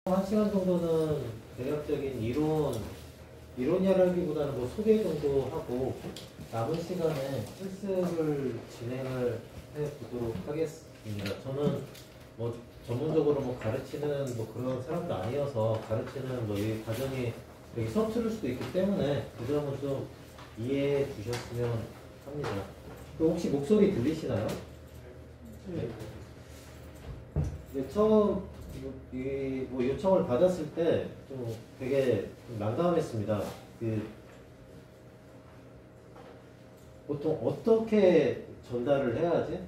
한 시간 정도는 대략적인 이론 이야기보다는 뭐 소개 정도 하고 남은 시간에 실습을 진행을 해 보도록 하겠습니다. 저는 뭐 전문적으로 뭐 가르치는 뭐 그런 사람도 아니어서 가르치는 뭐 이 과정이 되게 서투를 수도 있기 때문에 그 점은 좀 이해해 주셨으면 합니다. 혹시 목소리 들리시나요? 네. 네, 처음 뭐 요청을 받았을 때 좀 되게 좀 난감했습니다. 보통 어떻게 전달을 해야지?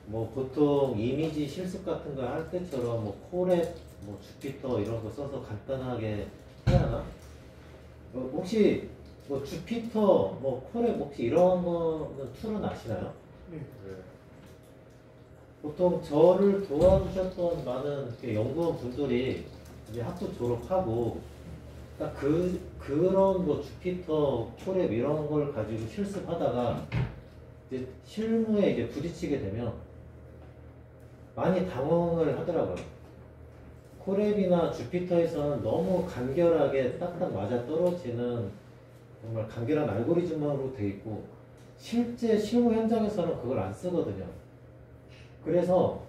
뭐 보통 이미지 실습 같은 거 할 때처럼 뭐 콜앱, 뭐 주피터 이런 거 써서 간단하게 해야 하나? 혹시 뭐 주피터, 뭐 콜앱 혹시 이런 거는 툴은 아시나요? 네. 보통 저를 도와주셨던 많은 연구원 분들이 이제 학부 졸업하고 딱 그런 뭐 주피터, 콜앱 이런 걸 가지고 실습하다가 이제 실무에 이제 부딪히게 되면 많이 당황을 하더라고요. 콜앱이나 주피터에서는 너무 간결하게 딱딱 맞아 떨어지는 정말 간결한 알고리즘으로 돼 있고 실제 실무 현장에서는 그걸 안 쓰거든요. 그래서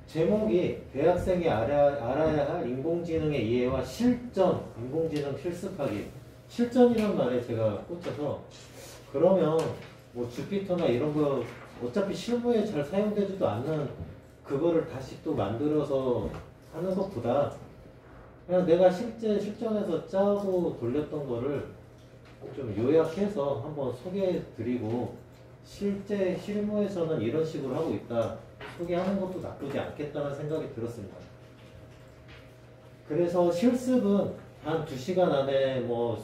제목이 대학생이 알아야 할 인공지능의 이해와 실전, 인공지능 실습하기. 실전이란 말에 제가 꽂혀서 그러면 뭐 주피터나 이런 거 어차피 실무에 잘 사용되지도 않는 그거를 다시 또 만들어서 하는 것보다 그냥 내가 실제 실전에서 짜고 돌렸던 거를 좀 요약해서 한번 소개해 드리고 실제 실무에서는 이런 식으로 하고 있다 소개하는 것도 나쁘지 않겠다는 생각이 들었습니다. 그래서 실습은 한 2시간 안에 뭐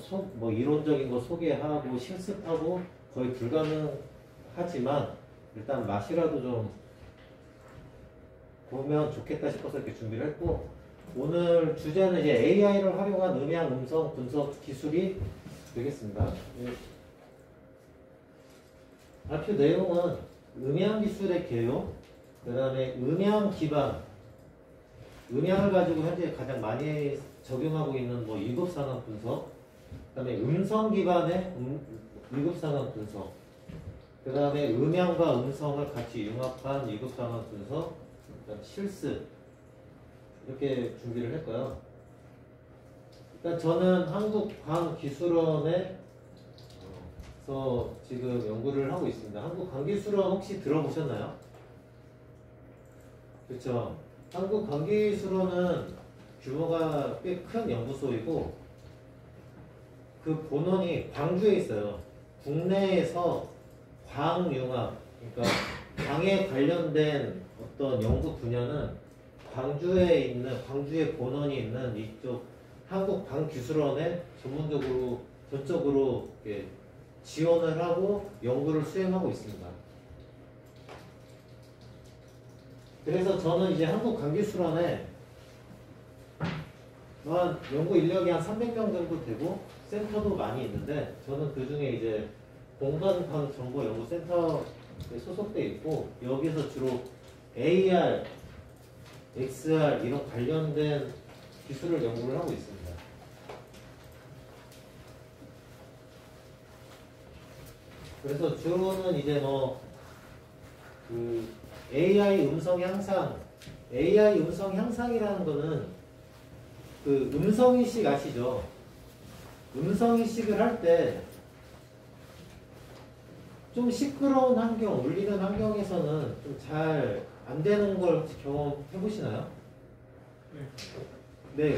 이론적인 거 소개하고 실습하고 거의 불가능하지만 일단 맛이라도 좀 보면 좋겠다 싶어서 이렇게 준비를 했고 오늘 주제는 이제 AI를 활용한 음향 음성 분석 기술이 되겠습니다. 발표 내용은 음향 기술의 개요, 그 다음에 음향 기반, 음향을 가지고 현재 가장 많이 적용하고 있는 뭐 1급 상황 분석, 그 다음에 음성 기반의 1급 상황 분석, 그 다음에 음향과 음성을 같이 융합한 2급 상황 분석, 그 다음에 실습, 이렇게 준비를 했고요. 일단 저는 한국광기술원에 지금 연구를 하고 있습니다. 한국광기술원 혹시 들어보셨나요? 그렇죠. 한국광기술원은 규모가 꽤 큰 연구소이고 그 본원이 광주에 있어요. 국내에서 광융합, 그러니까 광에 관련된 어떤 연구 분야는 광주에 본원이 있는 이쪽 한국광기술원에 전적으로 이렇게 지원을 하고 연구를 수행하고 있습니다. 그래서 저는 이제 한국광기술원에 연구 인력이 한 300명 정도 되고 센터도 많이 있는데 저는 그 중에 이제 공간정보연구센터에 소속돼 있고 여기서 주로 AR, XR 이런 관련된 기술을 연구를 하고 있습니다. 그래서 주로는 이제 AI 음성 향상이라는 거는 그 음성인식 아시죠? 음성인식을 할 때 좀 시끄러운 환경, 울리는 환경에서는 좀 잘 안 되는 걸 경험해 보시나요? 네.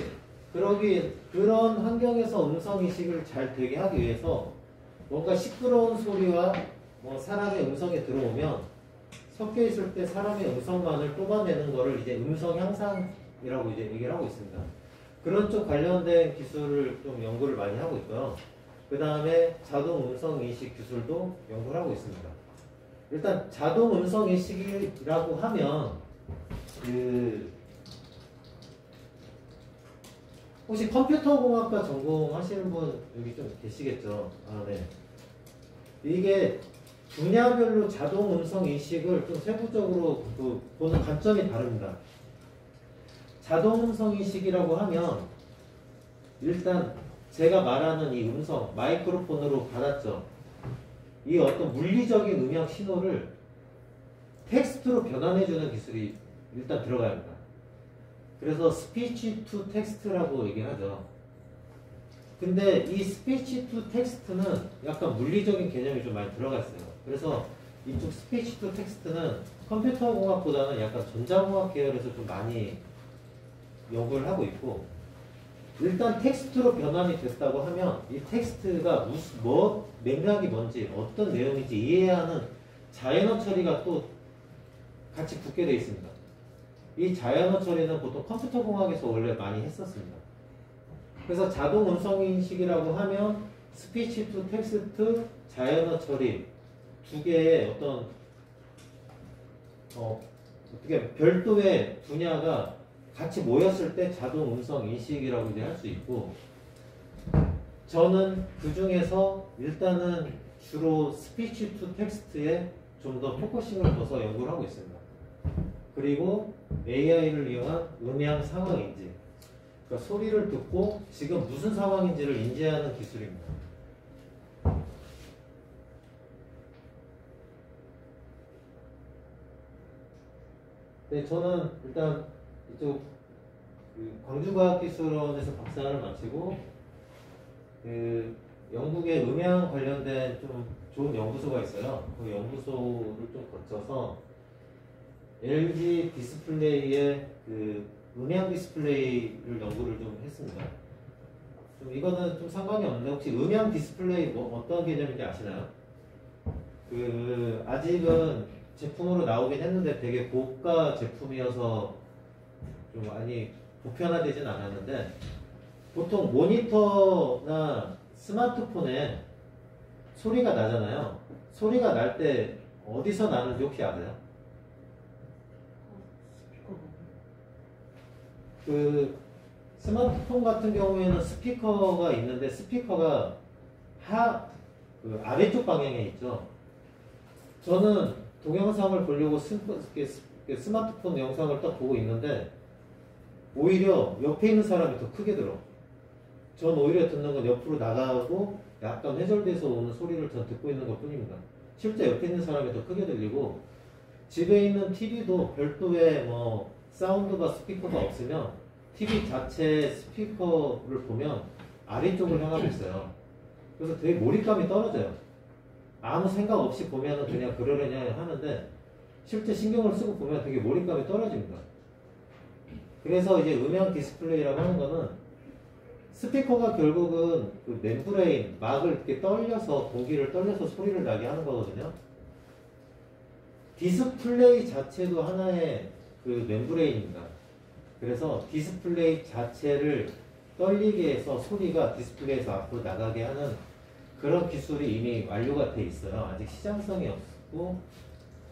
그런 환경에서 음성인식을 잘 되게 하기 위해서 뭔가 시끄러운 소리와 뭐 사람의 음성이 들어오면 섞여 있을 때 사람의 음성만을 뽑아내는 거를 이제 음성 향상이라고 이제 얘기를 하고 있습니다. 그런 쪽 관련된 기술을 좀 연구를 많이 하고 있고요. 그 다음에 자동 음성 인식 기술도 연구를 하고 있습니다. 일단 자동 음성 인식이라고 하면 혹시 컴퓨터 공학과 전공하시는 분 여기 좀 계시겠죠? 아, 네. 이게 분야별로 자동 음성 인식을 좀 세부적으로 보는 관점이 다릅니다. 자동 음성 인식이라고 하면 일단 제가 말하는 이 음성 마이크로폰으로 받았죠. 이 어떤 물리적인 음향 신호를 텍스트로 변환해주는 기술이 일단 들어가야 합니다. 그래서 스피치 투 텍스트라고 얘기하죠. 근데 이 스피치 투 텍스트는 약간 물리적인 개념이 좀 많이 들어가 있어요. 그래서 이쪽 스피치 투 텍스트는 컴퓨터 공학보다는 약간 전자공학 계열에서 좀 많이 연구를 하고 있고, 일단 텍스트로 변환이 됐다고 하면 이 텍스트가 맥락이 뭔지 어떤 내용인지 이해해야 하는 자연어 처리가 또 같이 붙게 되어 있습니다. 이 자연어 처리는 보통 컴퓨터 공학에서 원래 많이 했었습니다. 그래서 자동 음성 인식이라고 하면 스피치 투 텍스트, 자연어 처리 두 개의 어떻게 별도의 분야가 같이 모였을 때 자동 음성 인식이라고 이제 할 수 있고, 저는 그 중에서 일단은 주로 스피치 투 텍스트에 좀 더 포커싱을 둬서 연구를 하고 있습니다. 그리고 AI를 이용한 음향 상황 인지, 그러니까 소리를 듣고 지금 무슨 상황인지를 인지하는 기술입니다. 네, 저는 일단 이쪽 광주과학기술원에서 박사를 마치고 영국의 음향 관련된 좀 좋은 연구소가 있어요. 그 연구소를 좀 거쳐서 LG 디스플레이의 음향 디스플레이를 연구를 좀 했습니다. 좀 이거는 좀 상관이 없는데 혹시 음향 디스플레이 뭐 어떤 개념인지 아시나요? 아직은 제품으로 나오긴 했는데 되게 고가 제품이어서 좀 많이 보편화되진 않았는데, 보통 모니터나 스마트폰에 소리가 나잖아요. 소리가 날 때 어디서 나는지 혹시 아세요? 스마트폰 같은 경우에는 스피커가 있는데 스피커가 아래쪽 방향에 있죠. 저는 동영상을 보려고 스마트폰 영상을 딱 보고 있는데 오히려 옆에 있는 사람이 더 크게 들어. 전 오히려 듣는 건 옆으로 나가고 약간 회절돼서 오는 소리를 전 듣고 있는 것 뿐입니다. 실제 옆에 있는 사람이 더 크게 들리고, 집에 있는 TV도 별도의 사운드바 스피커가 없으면 TV 자체 스피커를 보면 아래쪽을 향하고 있어요. 그래서 되게 몰입감이 떨어져요. 아무 생각 없이 보면은 그냥 그러려냐 하는데 실제 신경을 쓰고 보면 되게 몰입감이 떨어집니다. 그래서 이제 음향 디스플레이라고 하는 거는 스피커가 결국은 그 멤브레인, 막을 이렇게 공기를 떨려서 소리를 나게 하는 거거든요. 디스플레이 자체도 하나의 그 멤브레인입니다. 그래서 디스플레이 자체를 떨리게 해서 소리가 디스플레이에서 앞으로 나가게 하는 그런 기술이 이미 완료가 돼 있어요. 아직 시장성이 없고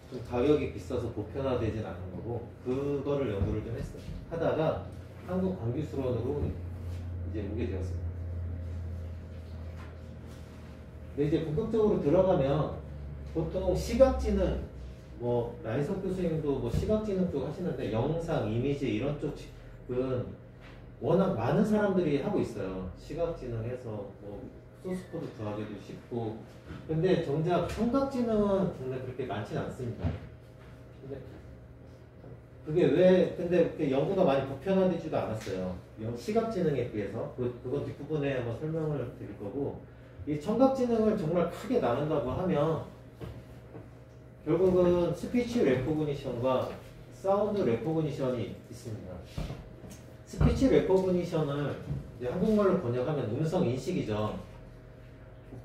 좀 가격이 비싸서 보편화되진 않은 거고, 그거를 연구를 좀 하다가 한국 광기술원으로 이제 오게 되었습니다. 근데 이제 본격적으로 들어가면 보통 시각지능, 라이석 교수님도 시각지능 쪽 하시는데 영상, 이미지 이런 쪽은 워낙 많은 사람들이 하고 있어요. 시각지능해서 소스코드 구하기도 쉽고. 근데 정작 청각지능은 국내 그렇게 많지는 않습니다. 근데 그게 연구가 많이 보편화되지도 않았어요. 시각지능에 비해서. 그건 뒷부분에 한번 설명을 드릴 거고, 이 청각지능을 정말 크게 나눈다고 하면 결국은 스피치 레코그니션과 사운드 레코그니션이 있습니다. 스피치 레코그니션을 이제 한국말로 번역하면 음성 인식이죠.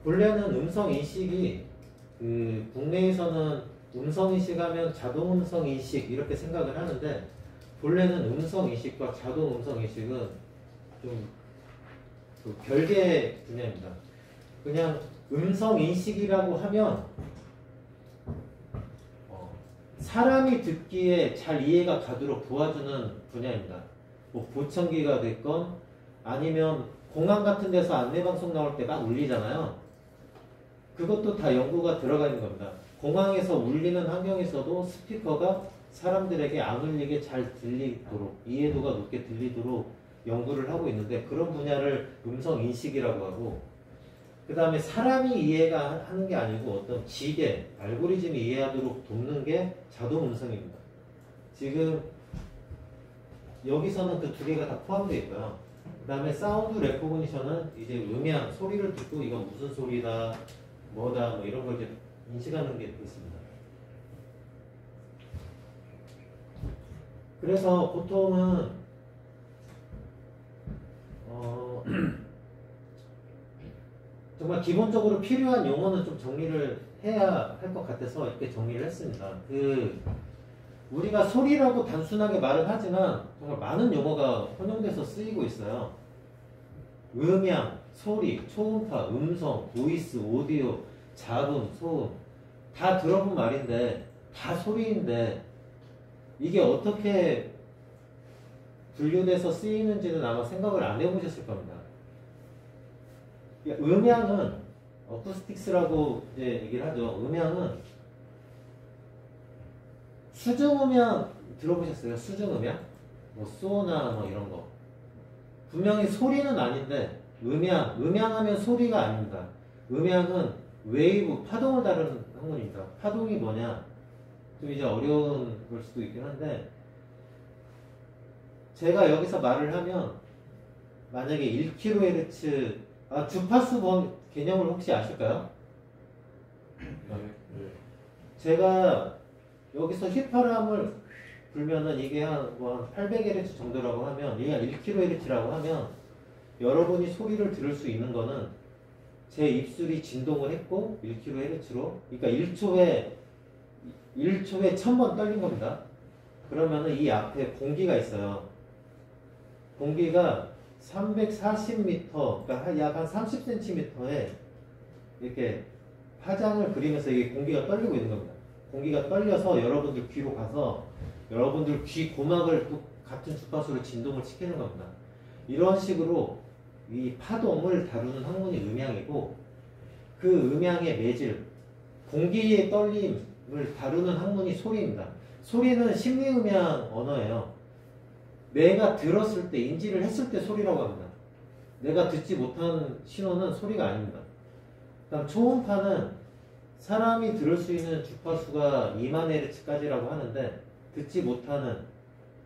본래는 음성 인식이 국내에서는 음성 인식하면 자동 음성 인식 이렇게 생각을 하는데, 본래는 음성 인식과 자동 음성 인식은 좀 별개의 분야입니다. 그냥 음성 인식이라고 하면 사람이 듣기에 잘 이해가 가도록 도와주는 분야입니다. 보청기가 됐건 아니면 공항 같은 데서 안내방송 나올 때 막 울리잖아요. 그것도 다 연구가 들어가 있는 겁니다. 공항에서 울리는 환경에서도 스피커가 사람들에게 안 울리게 잘 들리도록, 이해도가 높게 들리도록 연구를 하고 있는데, 그런 분야를 음성 인식이라고 하고, 그 다음에 사람이 이해가 하는 게 아니고 어떤 기계, 알고리즘이 이해하도록 돕는 게 자동 음성입니다. 지금 여기서는 그 두 개가 다 포함되어 있고요. 그 다음에 사운드 레코그니션은 이제 음향, 소리를 듣고 이건 무슨 소리다, 뭐다, 뭐 이런 걸 이제 인식하는 게 있습니다. 그래서 보통은 정말 기본적으로 필요한 용어는 좀 정리를 해야 할 것 같아서 이렇게 정리를 했습니다. 우리가 소리라고 단순하게 말을 하지만 정말 많은 용어가 혼용돼서 쓰이고 있어요. 음향, 소리, 초음파, 음성, 보이스, 오디오, 잡음, 소음 다 들어본 말인데 다 소리인데 이게 어떻게 분류돼서 쓰이는지는 아마 생각을 안 해보셨을 겁니다. 음향은 어쿠스틱스라고 이제 얘기를 하죠. 음향은 수중음향 들어보셨어요? 수중음향? 뭐 소나 뭐 이런 거. 분명히 소리는 아닌데 음향하면 소리가 아닙니다. 음향은 웨이브, 파동을 다루는 학문입니다. 파동이 뭐냐? 좀 이제 어려운 걸 수도 있긴 한데 제가 여기서 말을 하면 만약에 1kHz 주파수 개념을 혹시 아실까요? 제가 여기서 휘파람을 불면은 이게 한 800Hz 정도라고 하면 얘가 1kHz라고 하면 여러분이 소리를 들을 수 있는 거는 제 입술이 진동을 했고 1kHz로 그러니까 1초에 1000번 떨린 겁니다. 그러면은 이 앞에 공기가 있어요. 공기가 340m, 그러니까 약 한 30cm에 이렇게 파장을 그리면서 이게 공기가 떨리고 있는 겁니다. 공기가 떨려서 여러분들 귀로 가서 여러분들 귀 고막을 또 같은 주파수로 진동을 시키는 겁니다. 이런 식으로 이 파동을 다루는 학문이 음향이고 그 음향의 매질, 공기의 떨림을 다루는 학문이 소리입니다. 소리는 심리음향 언어예요. 내가 들었을 때, 인지를 했을 때 소리라고 합니다. 내가 듣지 못한 신호는 소리가 아닙니다. 그다음 초음파는 사람이 들을 수 있는 주파수가 2만 Hz까지라고 하는데 듣지 못하는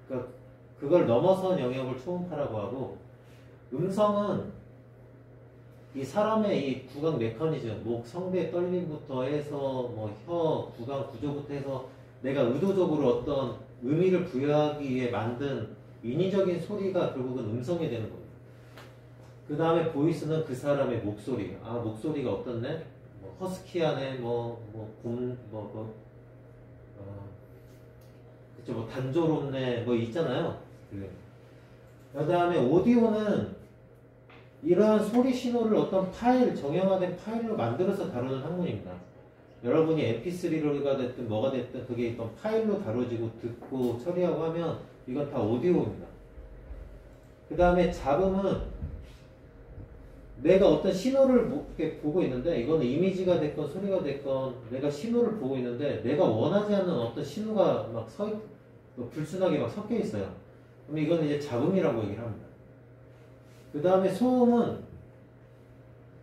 그러니까 그걸 넘어선 영역을 초음파라고 하고 음성은 이 사람의 이 구강 메커니즘, 목, 성대 떨림부터 해서 뭐 혀, 구강 구조부터 해서 내가 의도적으로 어떤 의미를 부여하기 위해 만든 인위적인 소리가 결국은 음성이 되는 겁니다. 그 다음에 보이스는 그 사람의 목소리. 목소리가 어떻네? 뭐 허스키하네, 단조롭네, 뭐 있잖아요. 그 다음에 오디오는 이러한 소리 신호를 어떤 파일, 정형화된 파일로 만들어서 다루는 학문입니다. 여러분이 mp3가 됐든 뭐가 됐든 그게 어떤 파일로 다뤄지고 듣고 처리하고 하면 이건 다 오디오입니다. 그 다음에 잡음은 내가 어떤 신호를 이렇게 보고 있는데 이거는 이미지가 됐건 소리가 됐건 내가 신호를 보고 있는데 내가 원하지 않는 어떤 신호가 막 불순하게 막 섞여 있어요. 그럼 이거는 이제 잡음이라고 얘기를 합니다. 그 다음에 소음은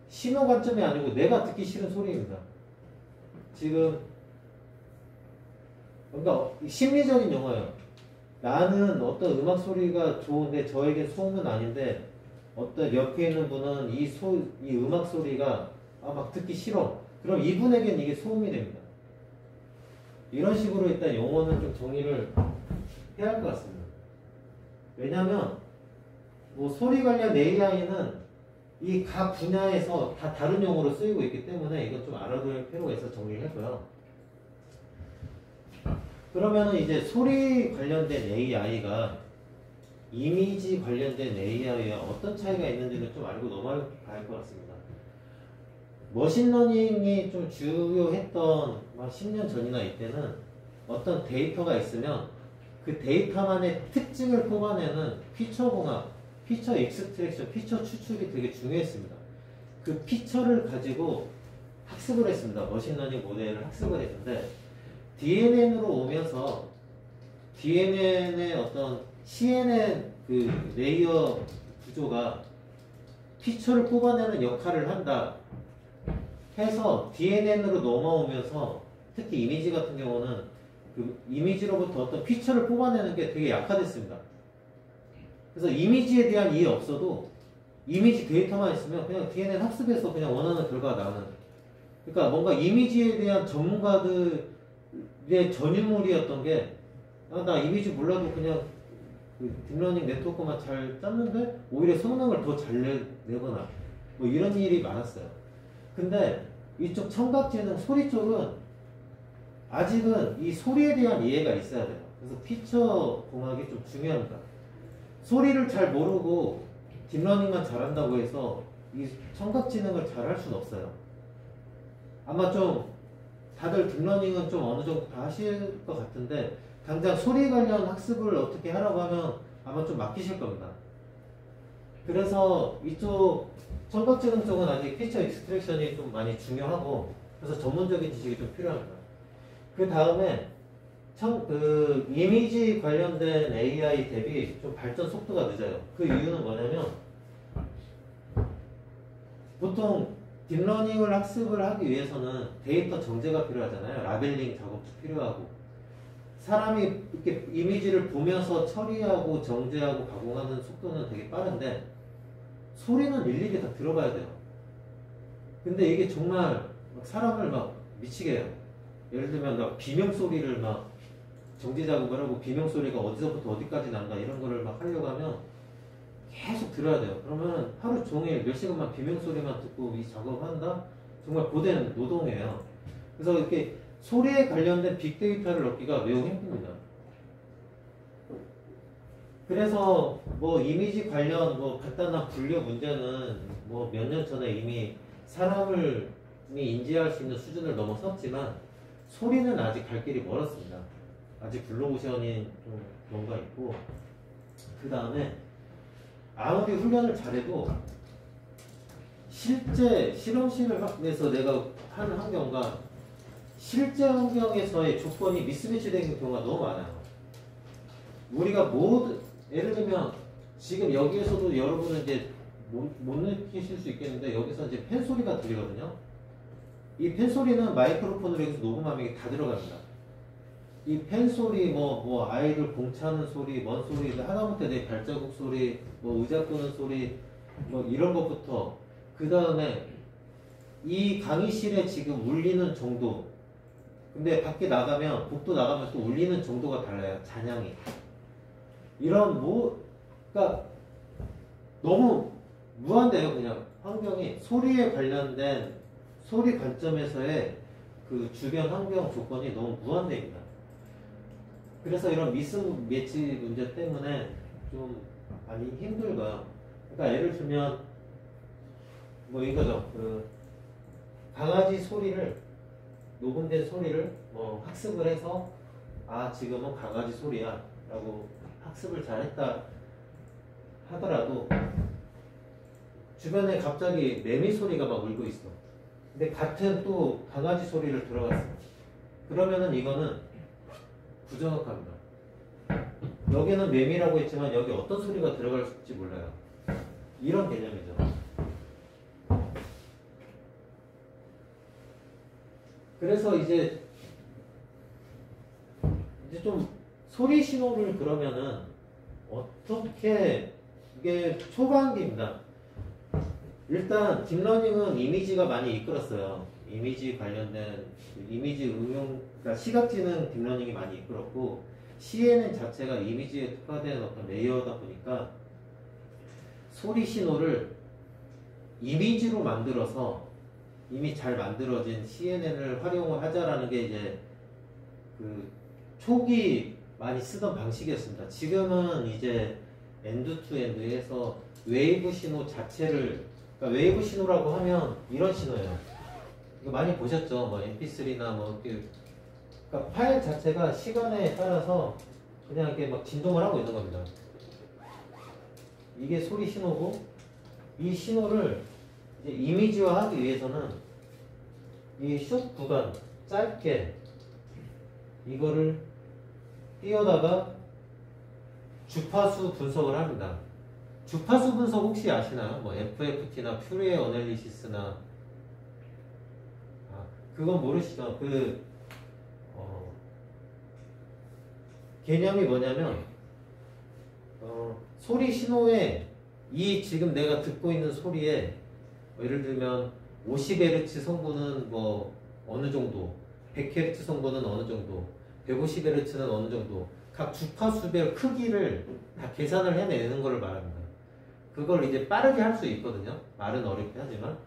신호 관점이 아니고 내가 듣기 싫은 소리입니다. 지금 그러니까 심리적인 용어예요. 나는 어떤 음악 소리가 좋은데 저에겐 소음은 아닌데 어떤 옆에 있는 분은 이 음악 소리가 막 듣기 싫어. 그럼 이분에겐 이게 소음이 됩니다. 이런 식으로 일단 용어는 좀 정리를 해야 할 것 같습니다. 왜냐하면 뭐 소리 관련 AI는 이 각 분야에서 다 다른 용어로 쓰이고 있기 때문에 이건 좀 알아둘 필요가 있어서 정리를 했고요. 그러면은 이제 소리 관련된 AI가 이미지 관련된 AI와 어떤 차이가 있는지는 좀 알고 넘어가야 할 것 같습니다. 머신러닝이 좀 주요했던 10년 전이나 이때는 어떤 데이터가 있으면 그 데이터만의 특징을 뽑아내는 피처 공학, 피처 익스트랙션, 피처 추출이 되게 중요했습니다. 그 피처를 가지고 학습을 했습니다. 머신러닝 모델을 학습을 했는데 DNN으로 오면서 DNN의 어떤 CNN 그 레이어 구조가 피처를 뽑아내는 역할을 한다 해서 DNN으로 넘어오면서 특히 이미지 같은 경우는 그 이미지로부터 어떤 피처를 뽑아내는 게 되게 약화됐습니다. 그래서 이미지에 대한 이해 없어도 이미지 데이터만 있으면 그냥 DNN 학습해서 그냥 원하는 결과가 나오는. 그러니까 뭔가 이미지에 대한 전문가들의 전유물이었던 게 나 이미지 몰라도 그냥 그 딥러닝 네트워크만 잘 짰는데 오히려 성능을 더 잘 내거나 뭐 이런 일이 많았어요. 근데 이쪽 청각지능 소리 쪽은 아직은 이 소리에 대한 이해가 있어야 돼요. 그래서 피처 공학이 좀 중요합니다. 소리를 잘 모르고 딥러닝만 잘한다고 해서 이 청각지능을 잘 할 수는 없어요. 아마 좀 다들 딥러닝은 좀 어느 정도 다 하실 것 같은데 당장 소리 관련 학습을 어떻게 하라고 하면 아마 좀 막히실 겁니다. 그래서 이쪽 청각지능 쪽은 아직 피처 익스트랙션이 좀 많이 중요하고 그래서 전문적인 지식이 좀 필요합니다. 그 다음에 그 이미지 관련된 AI 대비 좀 발전 속도가 늦어요. 그 이유는 뭐냐면 보통 딥러닝을 학습을 하기 위해서는 데이터 정제가 필요하잖아요. 라벨링 작업도 필요하고 사람이 이렇게 이미지를 보면서 처리하고 정제하고 가공하는 속도는 되게 빠른데 소리는 일일이 다 들어봐야 돼요. 근데 이게 정말 막 사람을 막 미치게 해요. 예를 들면 막 비명소리를 막 정지 작업을 하고 비명소리가 어디서부터 어디까지 난다 이런 거를 막 하려고 하면 계속 들어야 돼요. 그러면 하루 종일 몇 시간만 비명소리만 듣고 이 작업한다? 정말 고된 노동이에요. 그래서 이렇게 소리에 관련된 빅데이터를 얻기가 매우 힘듭니다. 그래서 뭐 이미지 관련 뭐 간단한 분류 문제는 뭐 몇 년 전에 이미 사람을 인지할 수 있는 수준을 넘어섰지만 소리는 아직 갈 길이 멀었습니다. 아직 블루오션이 좀 뭔가 있고 그 다음에 아무리 훈련을 잘해도 실제 실험실에서 내가 하는 환경과 실제 환경에서의 조건이 미스매치되는 경우가 너무 많아요. 우리가 예를 들면 지금 여기에서도 여러분은 이제 못 느끼실 수 있겠는데 여기서 이제 팬소리가 들리거든요. 이 팬소리는 마이크로폰으로 해서 녹음하면 이게 다 들어갑니다. 이 팬소리, 뭐 아이들 공차는 소리, 먼 소리, 하다못해 내 발자국 소리, 뭐 의자 끄는 소리, 뭐 이런 것부터 그 다음에 이 강의실에 지금 울리는 정도. 근데 밖에 나가면 복도 나가면 또 울리는 정도가 달라요. 잔향이. 이런 그러니까 너무 무한대요. 그냥 환경이 소리에 관련된 소리 관점에서의 그 주변 환경 조건이 너무 무한대입니다. 그래서 이런 미스매치 문제 때문에 좀 많이 힘들고요. 그러니까 예를 들면 뭐 이거죠. 그 강아지 소리를 녹음된 소리를 뭐 학습을 해서 지금은 강아지 소리야 라고 학습을 잘했다 하더라도 주변에 갑자기 매미 소리가 막 울고 있어. 근데 같은 또 강아지 소리를 들어갔어. 그러면은 이거는 부정확합니다. 여기는 매미라고 했지만 여기 어떤 소리가 들어갈지 몰라요. 이런 개념이죠. 그래서 이제 좀 소리 신호를 그러면은 어떻게 이게 초반기입니다. 일단 딥러닝은 이미지가 많이 이끌었어요. 이미지 관련된 이미지 응용, 그러니까 시각지능 딥러닝이 많이 이끌었고 CNN 자체가 이미지에 특화된 어떤 레이어다 보니까 소리 신호를 이미지로 만들어서 이미 잘 만들어진 CNN을 활용을 하자라는 게 이제 그 초기 많이 쓰던 방식이었습니다. 지금은 이제 엔드 투 엔드에서 웨이브 신호 자체를, 그러니까 웨이브 신호라고 하면 이런 신호예요. 이거 많이 보셨죠? 뭐 MP3나 뭐 그러니까 파일 자체가 시간에 따라서 그냥 이렇게 막 진동을 하고 있는 겁니다. 이게 소리 신호고 이 신호를 이제 이미지화하기 위해서는 이 숏 구간 짧게 이거를 띄어다가 주파수 분석을 합니다. 주파수 분석 혹시 아시나요? 뭐 FFT나 퓨리에 어널리시스나 그건 모르시죠? 개념이 뭐냐면 소리 신호에 이 지금 내가 듣고 있는 소리에 예를 들면 50Hz 성분은 뭐 어느 정도, 100Hz 성분은 어느 정도, 150Hz는 어느 정도, 각 주파수별 크기를 다 계산을 해내는 것을 말합니다. 그걸 이제 빠르게 할 수 있거든요. 말은 어렵게 하지만.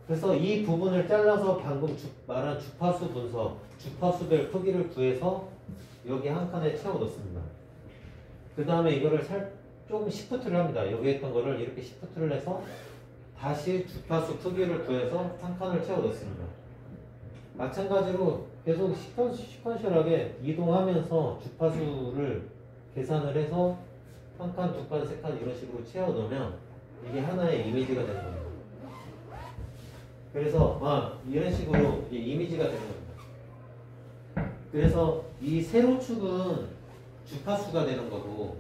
그래서 이 부분을 잘라서 방금 말한 주파수 분석, 주파수별 크기를 구해서 여기 한 칸에 채워 넣습니다. 그 다음에 이거를 조금 시프트를 합니다. 여기 했던 거를 이렇게 시프트를 해서 다시 주파수 크기를 구해서 한 칸을 채워 넣습니다. 마찬가지로 계속 시퀀셜하게 이동하면서 주파수를 계산을 해서 한 칸, 두 칸, 세 칸 이런 식으로 채워 넣으면 이게 하나의 이미지가 되는 겁니다. 그래서 이런 식으로 이게 이미지가 되는 겁니다. 그래서 이 세로축은 주파수가 되는 거고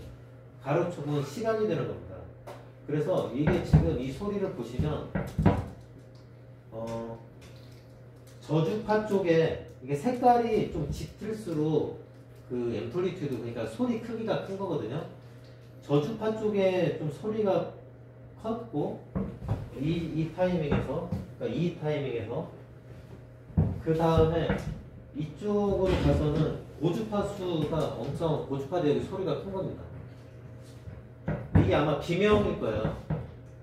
가로축은 시간이 되는 겁니다. 그래서 이게 지금 이 소리를 보시면 저주파 쪽에 이게 색깔이 좀 짙을수록 그 앰플리튜드 그러니까 소리 크기가 큰 거거든요. 저주파 쪽에 좀 소리가 컸고 이 타이밍에서 그러니까 이 타이밍에서 그 다음에 이쪽으로 가서는 고주파수가 엄청 고주파되고 소리가 큰 겁니다. 이게 아마 비명일 거예요.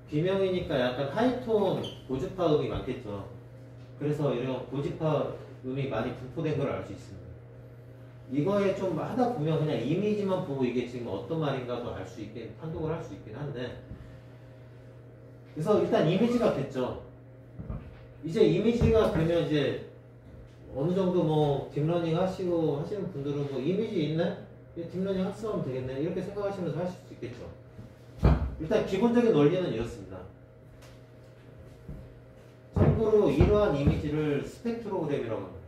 비명이니까 약간 하이톤 고주파 음이 많겠죠. 그래서 이런 고주파 음이 많이 분포된 걸 알 수 있습니다. 이거에 좀 하다 보면 그냥 이미지만 보고 이게 지금 어떤 말인가도 알 수 있게 판독을 할 수 있긴 한데 그래서 일단 이미지가 됐죠. 이제 이미지가 되면 이제 어느 정도 뭐 딥러닝 하시고 하시는 분들은 뭐 이미지 있네? 딥러닝 학습하면 되겠네 이렇게 생각하시면서 하실 수 있겠죠. 일단 기본적인 원리는 이렇습니다. 참고로 이러한 이미지를 스펙트로그램이라고 합니다.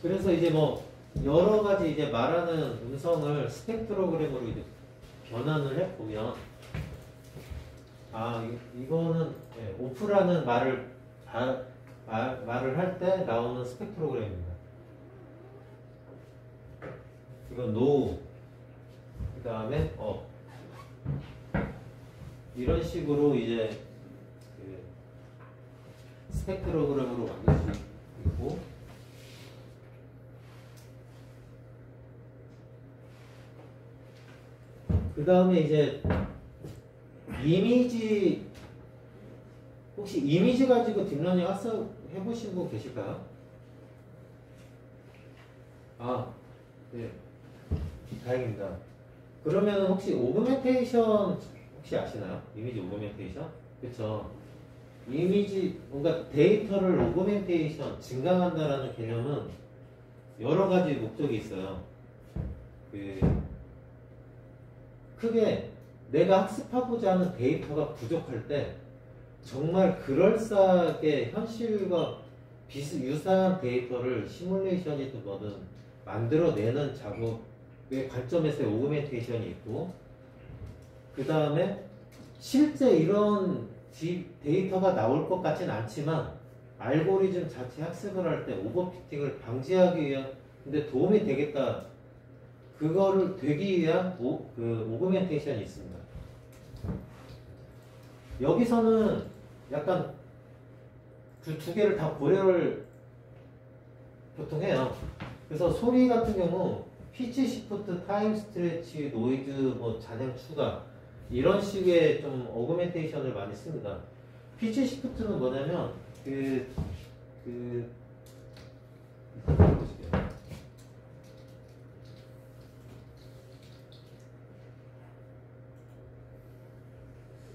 그래서 이제 뭐 여러 가지 이제 말하는 음성을 스펙트로그램으로 이제 변환을 해보면 이거는 오프라는 말을 할 때 나오는 스펙트로그램입니다. 이건 노, 그 다음에 이런 식으로 이제 스펙트로그램으로 만들 수 있고 그 다음에 이제 이미지 혹시 이미지 가지고 딥러닝 학습 해보신 분 계실까요? 네. 다행입니다. 그러면 혹시 오그멘테이션 혹시 아시나요? 이미지 오그멘테이션? 그쵸. 이미지 뭔가 데이터를 오그멘테이션 증강한다라는 개념은 여러 가지 목적이 있어요. 크게 내가 학습하고자 하는 데이터가 부족할 때 정말 그럴싸하게 현실과 유사한 데이터를 시뮬레이션이든 뭐든 만들어내는 작업의 관점에서의 오그멘테이션이 있고 그 다음에 실제 이런 데이터가 나올 것 같지는 않지만 알고리즘 자체 학습을 할 때 오버피팅을 방지하기 위한 근데 도움이 되겠다 그거를 되기 위한 오그멘테이션이 있습니다. 여기서는 약간 그 두 개를 다 고려를 보통 해요. 그래서 소리 같은 경우 피치 시프트, 타임 스트레치, 노이즈, 뭐 잔향 추가 이런 식의 좀 오그멘테이션을 많이 씁니다. 피치 시프트는 뭐냐면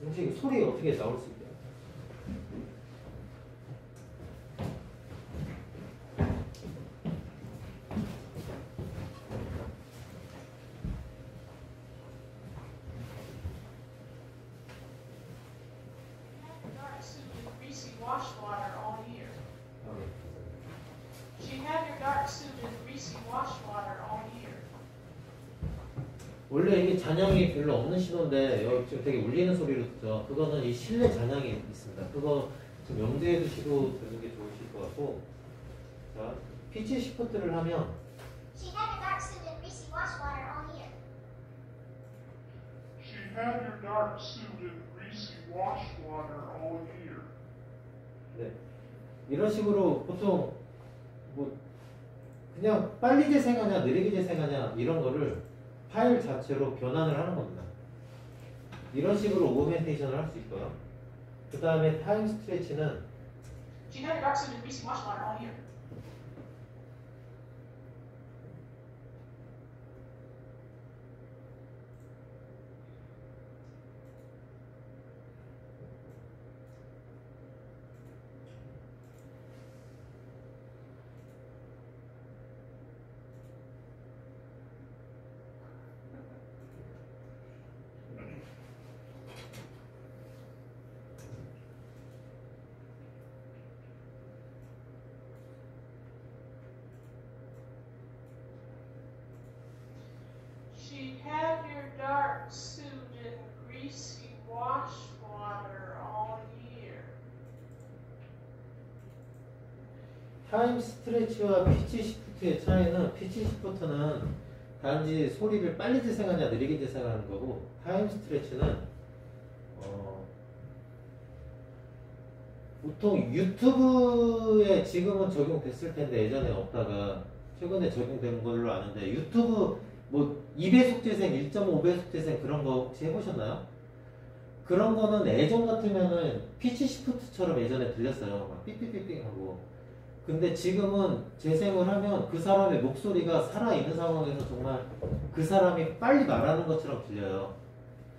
혹시 소리 어떻게 나올 수 있어요? 원래 이게 잔향이 별로 없는 신호인데 여기 지금 되게 울리는 소리로 듣죠. 그거는 이 실내 잔향이 있습니다. 그거 좀 염두에 두시고 듣는 게 좋으실 것 같고, 자, 피치 시프트를 하면 She had a dark suit and greasy wash water all year. She had your dark suit and greasy wash water all year. 네, 이런 식으로 보통 뭐 그냥 빨리 재생하냐 느리게 재생하냐 이런 거를 파일 자체로 변환을 하는 겁니다. 이런 식으로 오그멘테이션을 할 수 있고요. 그 다음에 타임 스트레치는 She had your dark suit and greasy wash water all year. She had your dark suit and greasy wash water all year. 타임 스트레치와 피치 시프트의 차이는, 피치 시프트는 단지 소리를 빨리 재생하냐 느리게 재생하는 거고, 타임 스트레치는 보통 유튜브에 지금은 적용됐을 텐데 예전에 없다가 최근에 적용된 걸로 아는데, 유튜브 뭐 2배속 재생, 1.5배속 재생 그런 거 혹시 해보셨나요? 그런 거는 예전 같으면은 피치 시프트처럼 예전에 들렸어요. 막 삐삐삐삐 하고. 근데 지금은 재생을 하면 그 사람의 목소리가 살아있는 상황에서 정말 그 사람이 빨리 말하는 것처럼 들려요.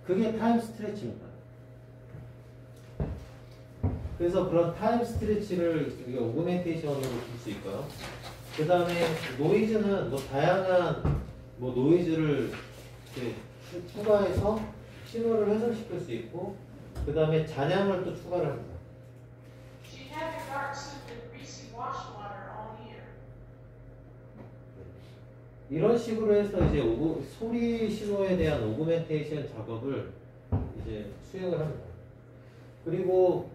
그게 타임 스트레치입니다. 그래서 그런 타임 스트레치를 우리가 오그멘테이션으로 줄 수 있고요. 그 다음에 노이즈는 뭐 다양한 뭐 노이즈를 이렇게 추가해서 신호를 해석시킬 수 있고, 그 다음에 잔향을 또 추가를 합니다. She had your dark suit and greasy wash water all year. 이런 식으로 해서 이제 소리 신호에 대한 오그멘테이션 작업을 이제 수행을 합니다. 그리고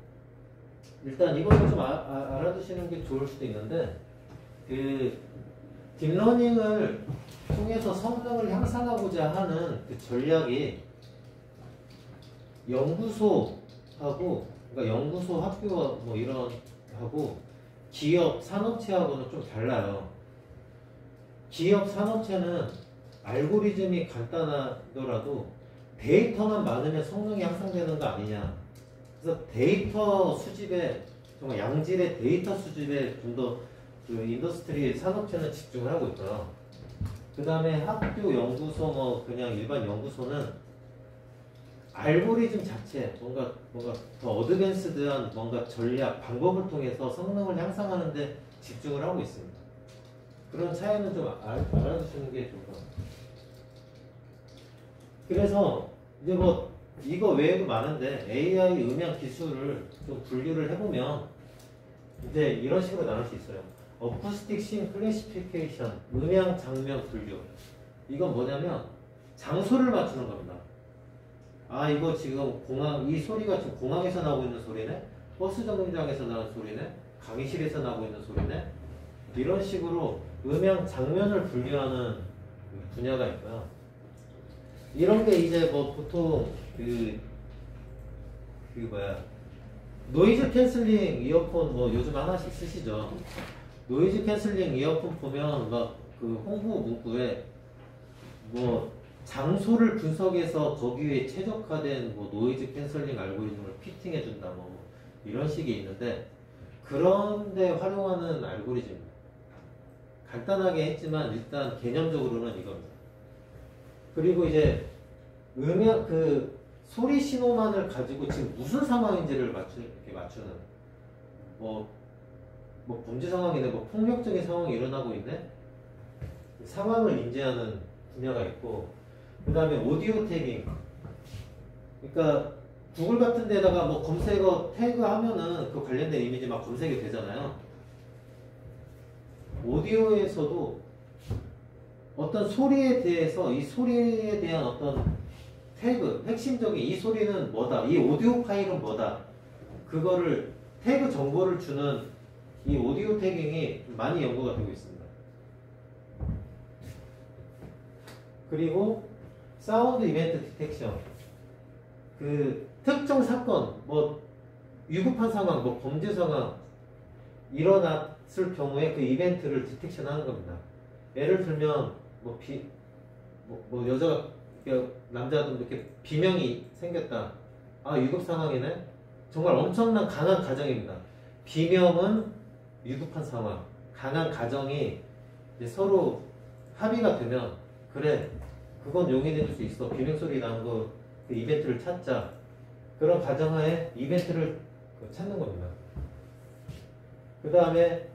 일단 이거는 좀 알아두시는 게 좋을 수도 있는데, 그 딥러닝을 통해서 성능을 향상하고자 하는 그 전략이 연구소하고, 그러니까 연구소 학교 뭐 이런 하고 기업 산업체하고는 좀 달라요. 기업 산업체는 알고리즘이 간단하더라도 데이터만 많으면 성능이 향상되는 거 아니냐. 그래서 데이터 수집에, 정말 양질의 데이터 수집에 좀 더 그 인더스트리 산업체는 집중을 하고 있고요. 그 다음에 학교 연구소 뭐 그냥 일반 연구소는 알고리즘 자체 뭔가 더 어드밴스드한 뭔가 전략 방법을 통해서 성능을 향상하는 데 집중을 하고 있습니다. 그런 차이는 좀 알아두시는 게 좋을 것 같아요. 그래서 이제 뭐 이거 외에도 많은데 AI 음향 기술을 좀 분류를 해보면 이제 이런 식으로 나눌 수 있어요. 어쿠스틱 씬 클래시피케이션, 음향 장면 분류. 이건 뭐냐면 장소를 맞추는 겁니다. 아, 이거 지금 공항, 이 소리가 지금 공항에서 나오고 있는 소리네? 버스 정류장에서 나오는 소리네? 강의실에서 나오고 있는 소리네? 이런 식으로 음향 장면을 분류하는 분야가 있고요. 이런 게 이제 뭐 보통 노이즈 캔슬링 이어폰 뭐 요즘 하나씩 쓰시죠. 노이즈 캔슬링 이어폰 보면 막 그 홍보 문구에 뭐 장소를 분석해서 거기에 최적화된 뭐 노이즈 캔슬링 알고리즘을 피팅해준다 뭐 이런 식이 있는데, 그런데 활용하는 알고리즘입니다. 간단하게 했지만 일단 개념적으로는 이겁니다. 그리고 이제 음향 그 소리 신호만을 가지고 지금 무슨 상황인지를 맞추는 뭐 범죄 상황이네, 뭐 폭력적인 상황이 일어나고 있네, 상황을 인지하는 분야가 있고, 그 다음에 오디오 태깅. 그러니까 구글 같은 데다가 뭐 검색어 태그 하면은 그 관련된 이미지 막 검색이 되잖아요. 오디오에서도 어떤 소리에 대해서 이 소리에 대한 어떤 태그, 핵심적인 이 소리는 뭐다, 이 오디오 파일은 뭐다, 그거를 태그 정보를 주는 이 오디오 태깅이 많이 연구가 되고 있습니다. 그리고 사운드 이벤트 디텍션, 그 특정 사건, 뭐 위급한 상황, 뭐 범죄 상황 일어났을 경우에 그 이벤트를 디텍션 하는 겁니다. 예를 들면 뭐 여자가, 남자도 이렇게 비명이 생겼다. 아, 위급 상황이네. 정말 엄청난 강한 가정입니다. 비명은 위급한 상황. 강한 가정이 이제 서로 합의가 되면, 그래, 그건 용인해 줄 수 있어. 비명 소리 나는 거, 그 이벤트를 찾자. 그런 가정하에 이벤트를 찾는 겁니다. 그 다음에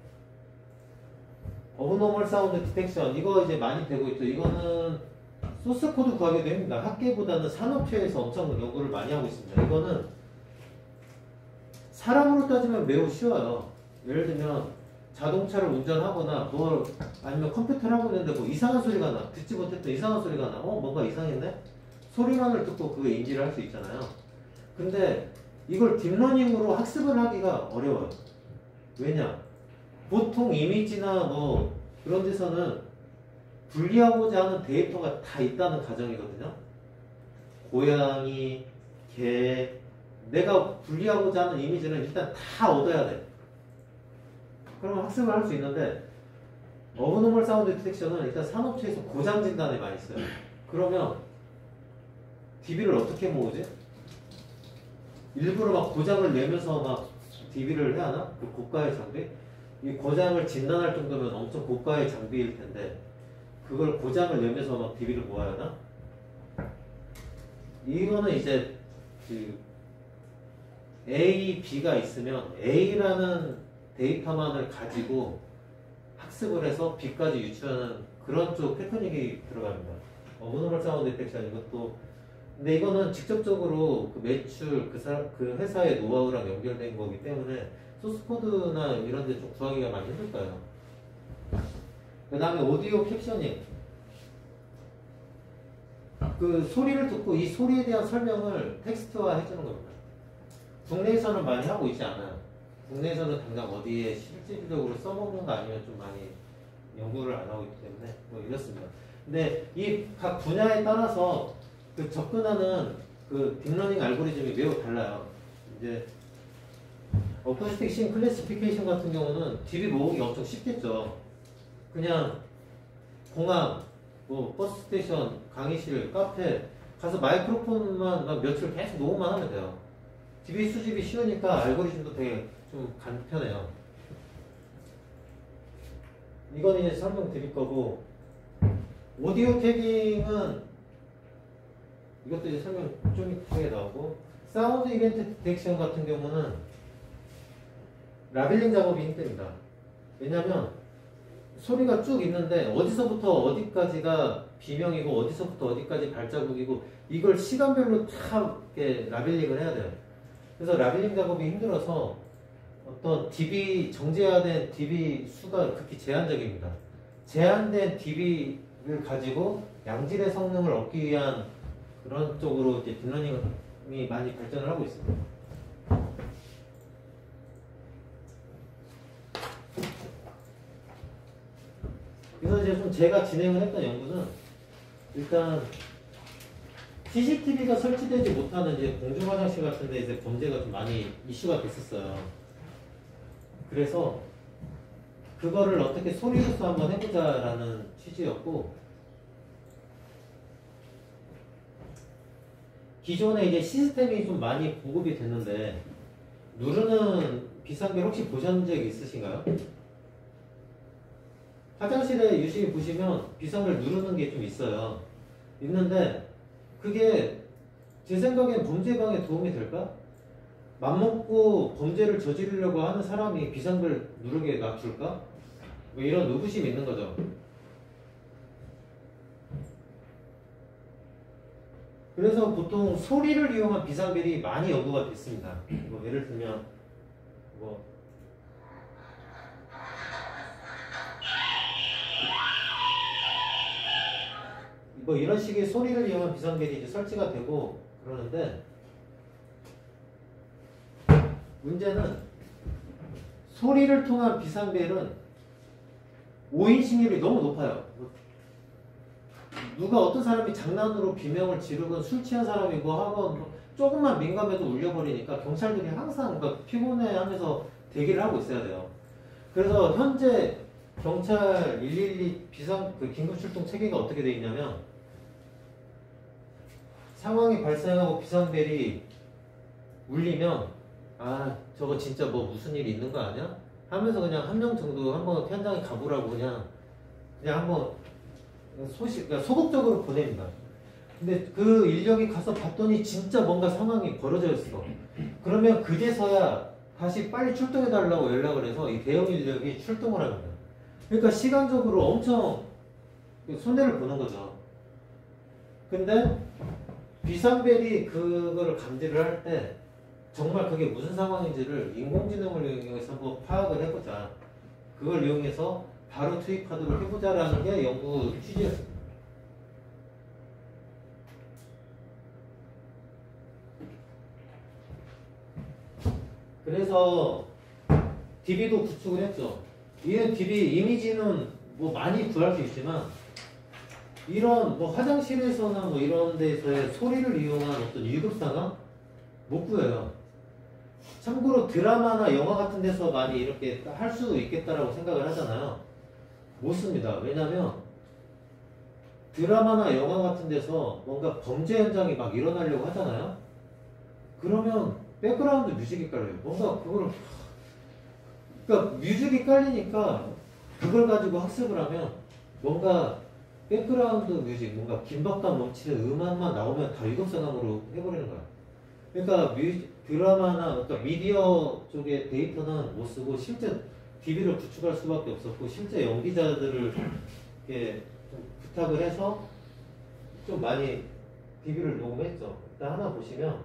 어브노멀 사운드 디텍션, 이거 이제 많이 되고 있죠. 이거는 소스 코드 구하기도 됩니다. 학계보다는 산업체에서 엄청 연구를 많이 하고 있습니다. 이거는 사람으로 따지면 매우 쉬워요. 예를 들면 자동차를 운전하거나 뭐 아니면 컴퓨터를 하고 있는데 뭐 이상한 소리가 나, 듣지 못했던 이상한 소리가 나, 뭔가 이상했네? 소리만을 듣고 그거 인지를 할 수 있잖아요. 근데 이걸 딥러닝으로 학습을 하기가 어려워요. 왜냐? 보통 이미지나 뭐 그런 데서는 분리하고자 하는 데이터가 다 있다는 가정이거든요. 고양이, 개, 내가 분리하고자 하는 이미지는 일단 다 얻어야 돼. 그러면 학습을 할 수 있는데, 어브노멀 사운드 디텍션은 일단 산업체에서 고장 진단에 많이 써요. 그러면 DB를 어떻게 모으지? 일부러 막 고장을 내면서 막 DB를 해야 하나? 그 고가의 장비? 이 고장을 진단할 정도면 엄청 고가의 장비일 텐데, 그걸 고장을 내면서 막 DB를 모아야 하나? 이거는 이제 그 A, B가 있으면 A라는 데이터만을 가지고 학습을 해서 B까지 유추하는 그런 쪽 테크닉이 들어갑니다. 어브노멀 사운드 디텍션, 이것도. 근데 이거는 직접적으로 그 매출, 그 회사의 노하우랑 연결된 거기 때문에 소스 코드나 이런 데 좀 구하기가 많이 힘들 거예요. 그 다음에 오디오 캡셔닝. 그 소리를 듣고 이 소리에 대한 설명을 텍스트화 해주는 겁니다. 국내에서는 많이 하고 있지 않아요. 국내에서는 당장 어디에 실질적으로 써먹는 거 아니면 좀 많이 연구를 안 하고 있기 때문에 뭐 이렇습니다. 근데 이 각 분야에 따라서 그 접근하는 그 딥러닝 알고리즘이 매우 달라요. 이제 어쿠스틱 싱 클래시피케이션 같은 경우는 DB 모으기 엄청 쉽겠죠. 그냥 공항, 뭐 버스 스테이션, 강의실, 카페 가서 마이크로폰만 막 며칠 계속 녹음만 하면 돼요. DB 수집이 쉬우니까 알고리즘도 되게 좀 간편해요. 이건 이제 설명드릴 거고, 오디오 태깅은 이것도 이제 설명 좀 이따가 나오고, 사운드 이벤트 디텍션 같은 경우는 라벨링 작업이 힘듭니다. 왜냐면 소리가 쭉 있는데 어디서부터 어디까지가 비명이고 어디서부터 어디까지 발자국이고 이걸 시간별로 다 이렇게 라벨링을 해야 돼요. 그래서 라벨링 작업이 힘들어서 어떤 DB, 정제화된 DB 수가 극히 제한적입니다. 제한된 DB를 가지고 양질의 성능을 얻기 위한 그런 쪽으로 이제 딥러닝이 많이 발전을 하고 있습니다. 그래서 이제 좀 제가 진행을 했던 연구는 일단 CCTV가 설치되지 못하는 이제 공중 화장실 같은 데 이제 범죄가 좀 많이 이슈가 됐었어요. 그래서 그거를 어떻게 소리로서 한번 해보자라는 취지였고, 기존에 이제 시스템이 좀 많이 보급이 됐는데 누르는 비상벨 혹시 보신 적 있으신가요? 화장실에 유심히 보시면 비상벨 누르는 게 좀 있어요. 있는데 그게 제 생각엔 범죄 방에 도움이 될까? 맘먹고 범죄를 저지르려고 하는 사람이 비상벨 누르게 놔둘까? 뭐 이런 의구심이 있는 거죠. 그래서 보통 소리를 이용한 비상벨이 많이 연구가 됐습니다. 뭐 예를 들면 뭐 뭐 이런 식의 소리를 이용한 비상벨이 이제 설치가 되고 그러는데 문제는 소리를 통한 비상벨은 오인식률이 너무 높아요. 누가 어떤 사람이 장난으로 비명을 지르건 술 취한 사람이고 하건 조금만 민감해도 울려버리니까 경찰들이 항상 그러니까 피곤해하면서 대기를 하고 있어야 돼요. 그래서 현재 경찰 112 비상 그 긴급 출동 체계가 어떻게 돼 있냐면 상황이 발생하고 비상벨이 울리면 아 저거 진짜 뭐 무슨 일이 있는 거 아니야? 하면서 그냥 한 명 정도 한번 현장에 가보라고 그냥 한번 그러니까 소극적으로 보냅니다. 근데 그 인력이 가서 봤더니 진짜 뭔가 상황이 벌어져 있어. 그러면 그제서야 다시 빨리 출동해달라고 연락을 해서 이 대응 인력이 출동을 합니다. 그러니까 시간적으로 엄청 손해를 보는 거죠. 근데 비상벨이 그거를 감지를 할 때 정말 그게 무슨 상황인지를 인공지능을 이용해서 한번 파악을 해보자. 그걸 이용해서 바로 투입하도록 해보자라는 게 연구 취지였습니다. 그래서 DB도 구축을 했죠. 이런 DB 이미지는 뭐 많이 구할 수 있지만 이런 뭐 화장실에서나 뭐 이런 데서의 소리를 이용한 어떤 위급 상황 못 구해요. 참고로 드라마나 영화 같은 데서 많이 이렇게 할 수 있겠다라고 생각을 하잖아요. 못 씁니다. 왜냐면 드라마나 영화 같은 데서 뭔가 범죄 현장이 막 일어나려고 하잖아요. 그러면 백그라운드 뮤직이 깔려요. 뭔가 그걸 그러니까 뮤직이 깔리니까 그걸 가지고 학습을 하면 뭔가 백그라운드 뮤직 뭔가 긴박감 넘치는 음악만 나오면 다 위급상황으로 해버리는 거야. 그러니까 드라마나 그러니까 미디어 쪽의 데이터는 못 쓰고 실제 DB를 구축할 수밖에 없었고 실제 연기자들을 이렇게 좀 부탁을 해서 좀 많이 DB를 녹음했죠. 일단 하나 보시면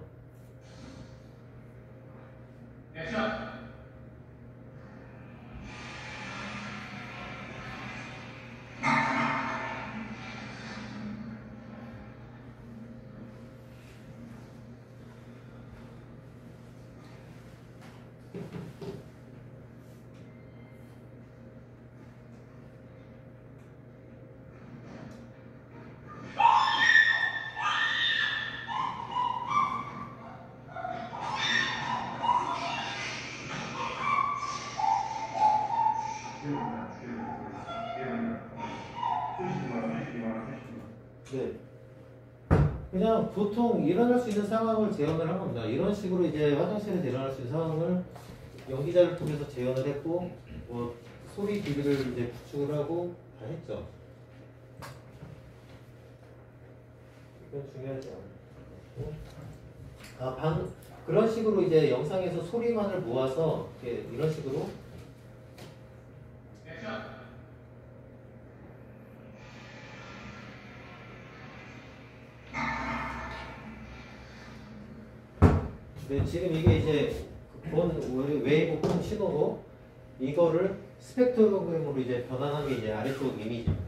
네. 그냥 보통 일어날 수 있는 상황을 재현을 한 겁니다. 이런 식으로 이제 화장실에 일어날 수 있는 상황을 연기자를 통해서 재현을 했고, 뭐 소리 DB를 이제 구축을 하고 다 했죠. 이건 중요하지 않아요. 그런 식으로 이제 영상에서 소리만을 모아서 이런 식으로 네, 지금 이게 이제 본 웨이브 폰 신호고 이거를 스펙트로그램으로 이제 변환한 게 이제 아래쪽 이미지입니다.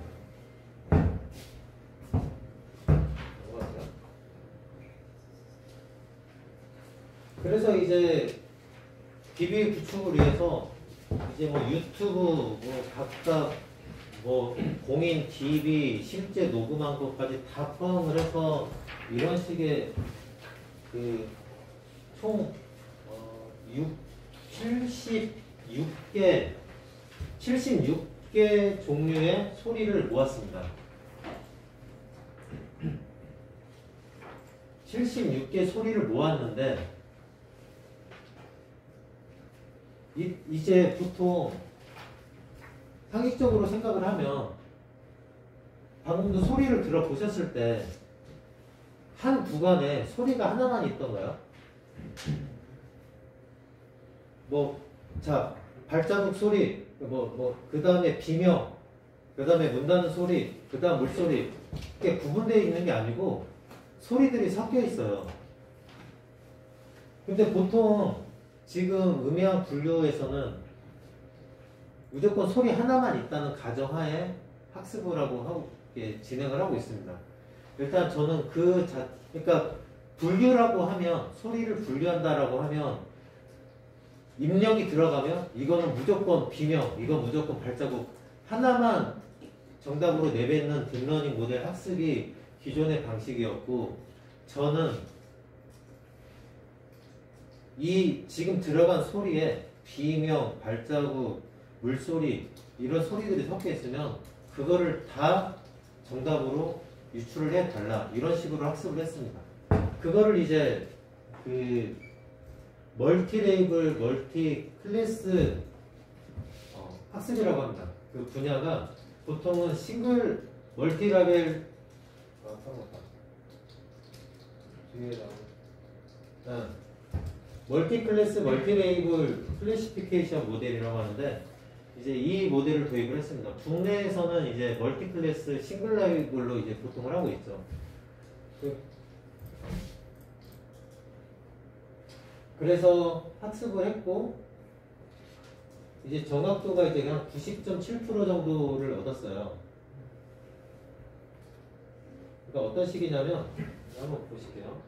그래서 이제 DB 구축을 위해서 이제 뭐 유튜브 뭐 각각 뭐 공인 DB 실제 녹음한 것까지 다 포함을 해서 이런 식의 그 총 76개 종류의 소리를 모았습니다. 76개 소리를 모았는데 이제 보통 상식적으로 생각을 하면 방금도 소리를 들어보셨을 때 한 구간에 소리가 하나만 있던가요? 자, 발자국 소리, 그 다음에 비명, 그 다음에 문 닫는 소리, 그 다음 물소리. 이게 구분되어 있는 게 아니고 소리들이 섞여 있어요. 근데 보통 지금 음향 분류에서는 무조건 소리 하나만 있다는 가정하에 학습을 하고 진행을 하고 있습니다. 일단 저는 그러니까 분류라고 하면 소리를 분류한다라고 하면 입력이 들어가면 이거는 무조건 비명, 이건 무조건 발자국 하나만 정답으로 내뱉는 딥러닝 모델 학습이 기존의 방식이었고 저는 이 지금 들어간 소리에 비명, 발자국, 물소리 이런 소리들이 섞여 있으면 그거를 다 정답으로 유출을 해달라 이런 식으로 학습을 했습니다. 그거를 이제 그 멀티 레이블, 멀티 클래스 학습이라고 합니다. 그 분야가 보통은 싱글 멀티 라벨 뒤에 나온 멀티 클래스, 멀티 레이블 클래시피케이션 모델이라고 하는데 이제 이 모델을 도입을 했습니다. 국내에서는 이제 멀티 클래스 싱글 레이블로 이제 보통을 하고 있죠. 그래서 학습을 했고 이제 정확도가 이제 한 90.7% 정도를 얻었어요. 그러니까 어떤 식이냐면 한번 보실게요.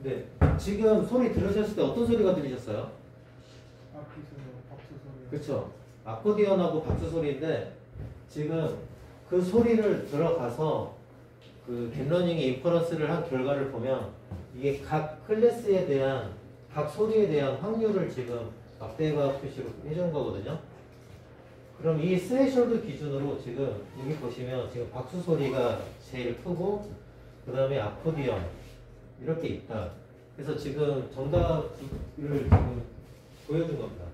네, 지금 소리 들으셨을 때 어떤 소리가 들리셨어요? 악기 소리, 박수 소리. 그쵸? 아코디언하고 박수 소리인데 지금 그 소리를 들어가서 그 딥러닝의 인퍼런스를 한 결과를 보면 이게 각 클래스에 대한 각 소리에 대한 확률을 지금 막대과 표시로 해주는 거거든요. 그럼 이 스레셜드 기준으로 지금 여기 보시면 지금 박수 소리가 제일 크고 그 다음에 아코디언 이렇게 있다. 그래서 지금 정답을 지금 보여준 겁니다.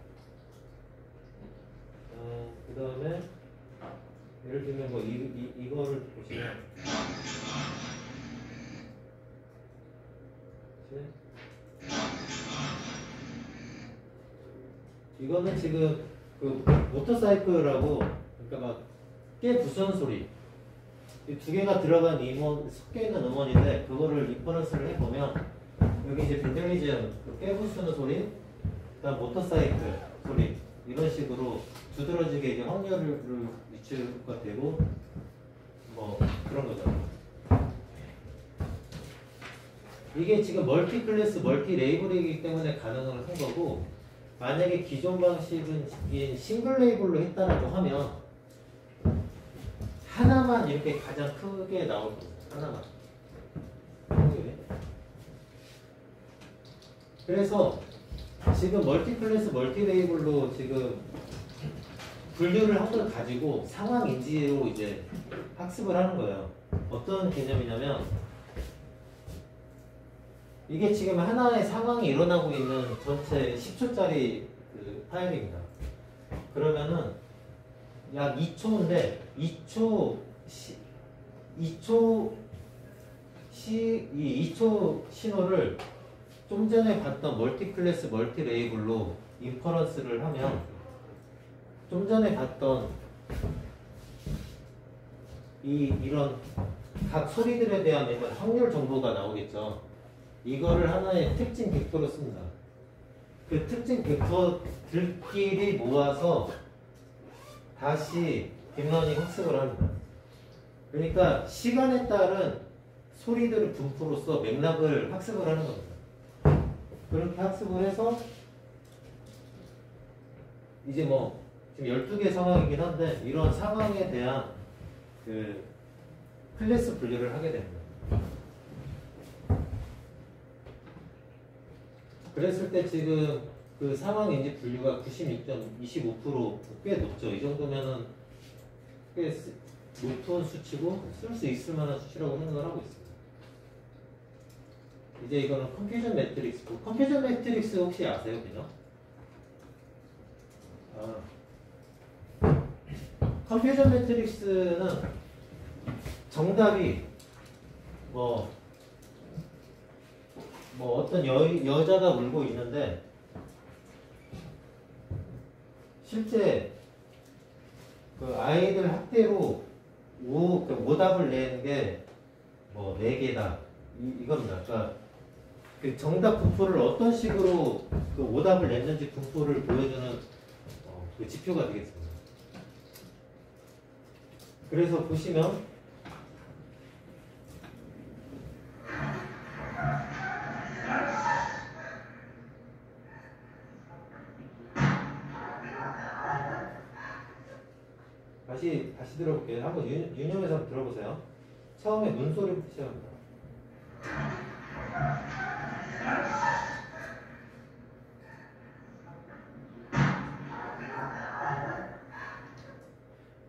그 다음에 예를 들면 뭐 이거를 보시면 이거는 지금 그 모터사이클하고 그러니까 막 꽤 부수는 소리 이 두 개가 들어간 임원 섞여 있는 음원인데 그거를 인퍼런스를 해보면 여기 이제 밴들리즘 꽤 부수는 소리 그다음 모터사이클 소리 이런 식으로 두드러지게 이제 확률을 유추가 되고 뭐 그런 거죠. 이게 지금 멀티 클래스, 멀티 레이블이기 때문에 가능을 한 거고 만약에 기존 방식은 싱글 레이블로 했다라고 하면 하나만 이렇게 가장 크게 나올 겁니다. 하나만. 그래서 지금 멀티 클래스, 멀티 레이블로 지금 분류를 한 걸 가지고 상황 인지로 이제 학습을 하는 거예요. 어떤 개념이냐면 이게 지금 하나의 상황이 일어나고 있는 전체 10초짜리 그 파일입니다. 그러면은 약 2초인데 2초 신호를 좀 전에 봤던 멀티 클래스, 멀티 레이블로 인퍼런스를 하면 좀 전에 봤던 이런 각 소리들에 대한 확률 정보가 나오겠죠. 이거를 하나의 특징 벡터로 씁니다. 그 특징 벡터들끼리 모아서 다시 딥러닝 학습을 합니다. 그러니까 시간에 따른 소리들을 분포로서 맥락을 학습을 하는 겁니다. 그렇게 학습을 해서 이제 뭐 지금 12개 상황이긴 한데 이런 상황에 대한 그 클래스 분류를 하게 됩니다. 그랬을 때 지금 그 상황 인지 분류가 96.25%꽤 높죠. 이 정도면은 꽤 높은 수치고 쓸 수 있을 만한 수치라고 생각을 하고 있습니다. 이제 이거는 컴퓨전 매트릭스. 컴퓨전 매트릭스 혹시 아세요, 그죠? 컴퓨전 매트릭스는 정답이 뭐 어떤 여자가 울고 있는데 실제 그 아이들 학대로 그 오답을 내는 게 뭐 4개다. 이겁니다. 그러니까 그 정답 분포를 어떤 식으로 그 오답을 냈는지 분포를 보여주는 그 지표가 되겠습니다. 그래서 보시면 다시 들어볼게요. 한번 유념해서 한번 들어보세요. 처음에 문소리부터 시작합니다.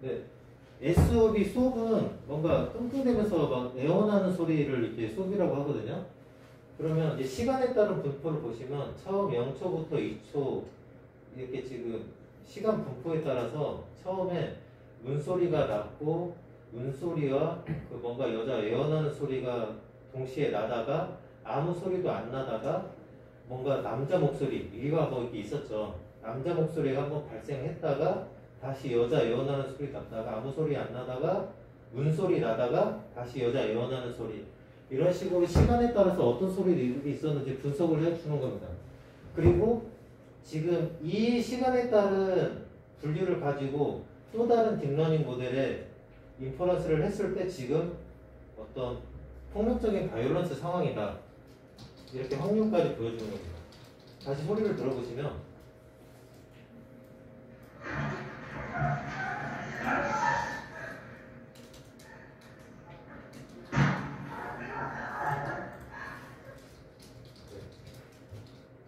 네, SOB 수업은 뭔가 끙끙대면서 막 애원하는 소리를 이렇게 수업이라고 하거든요. 그러면 이제 시간에 따른 분포를 보시면 처음 0초부터 2초 이렇게 지금 시간 분포에 따라서 처음에 문소리가 났고 문소리와 그 뭔가 여자 애원하는 소리가 동시에 나다가 아무 소리도 안 나다가 뭔가 남자 목소리 이가 뭐 이렇게 있었죠. 남자 목소리가 한번 발생했다가 다시 여자 애원하는 소리 났다가 아무 소리 안 나다가 문소리 나다가 다시 여자 애원하는 소리 이런 식으로 시간에 따라서 어떤 소리들이 있었는지 분석을 해주는 겁니다. 그리고 지금 이 시간에 따른 분류를 가지고 또 다른 딥러닝 모델에 인퍼런스를 했을 때 지금 어떤 폭력적인 바이올런스 상황이다. 이렇게 확률까지 보여주는 겁니다. 다시 소리를 들어보시면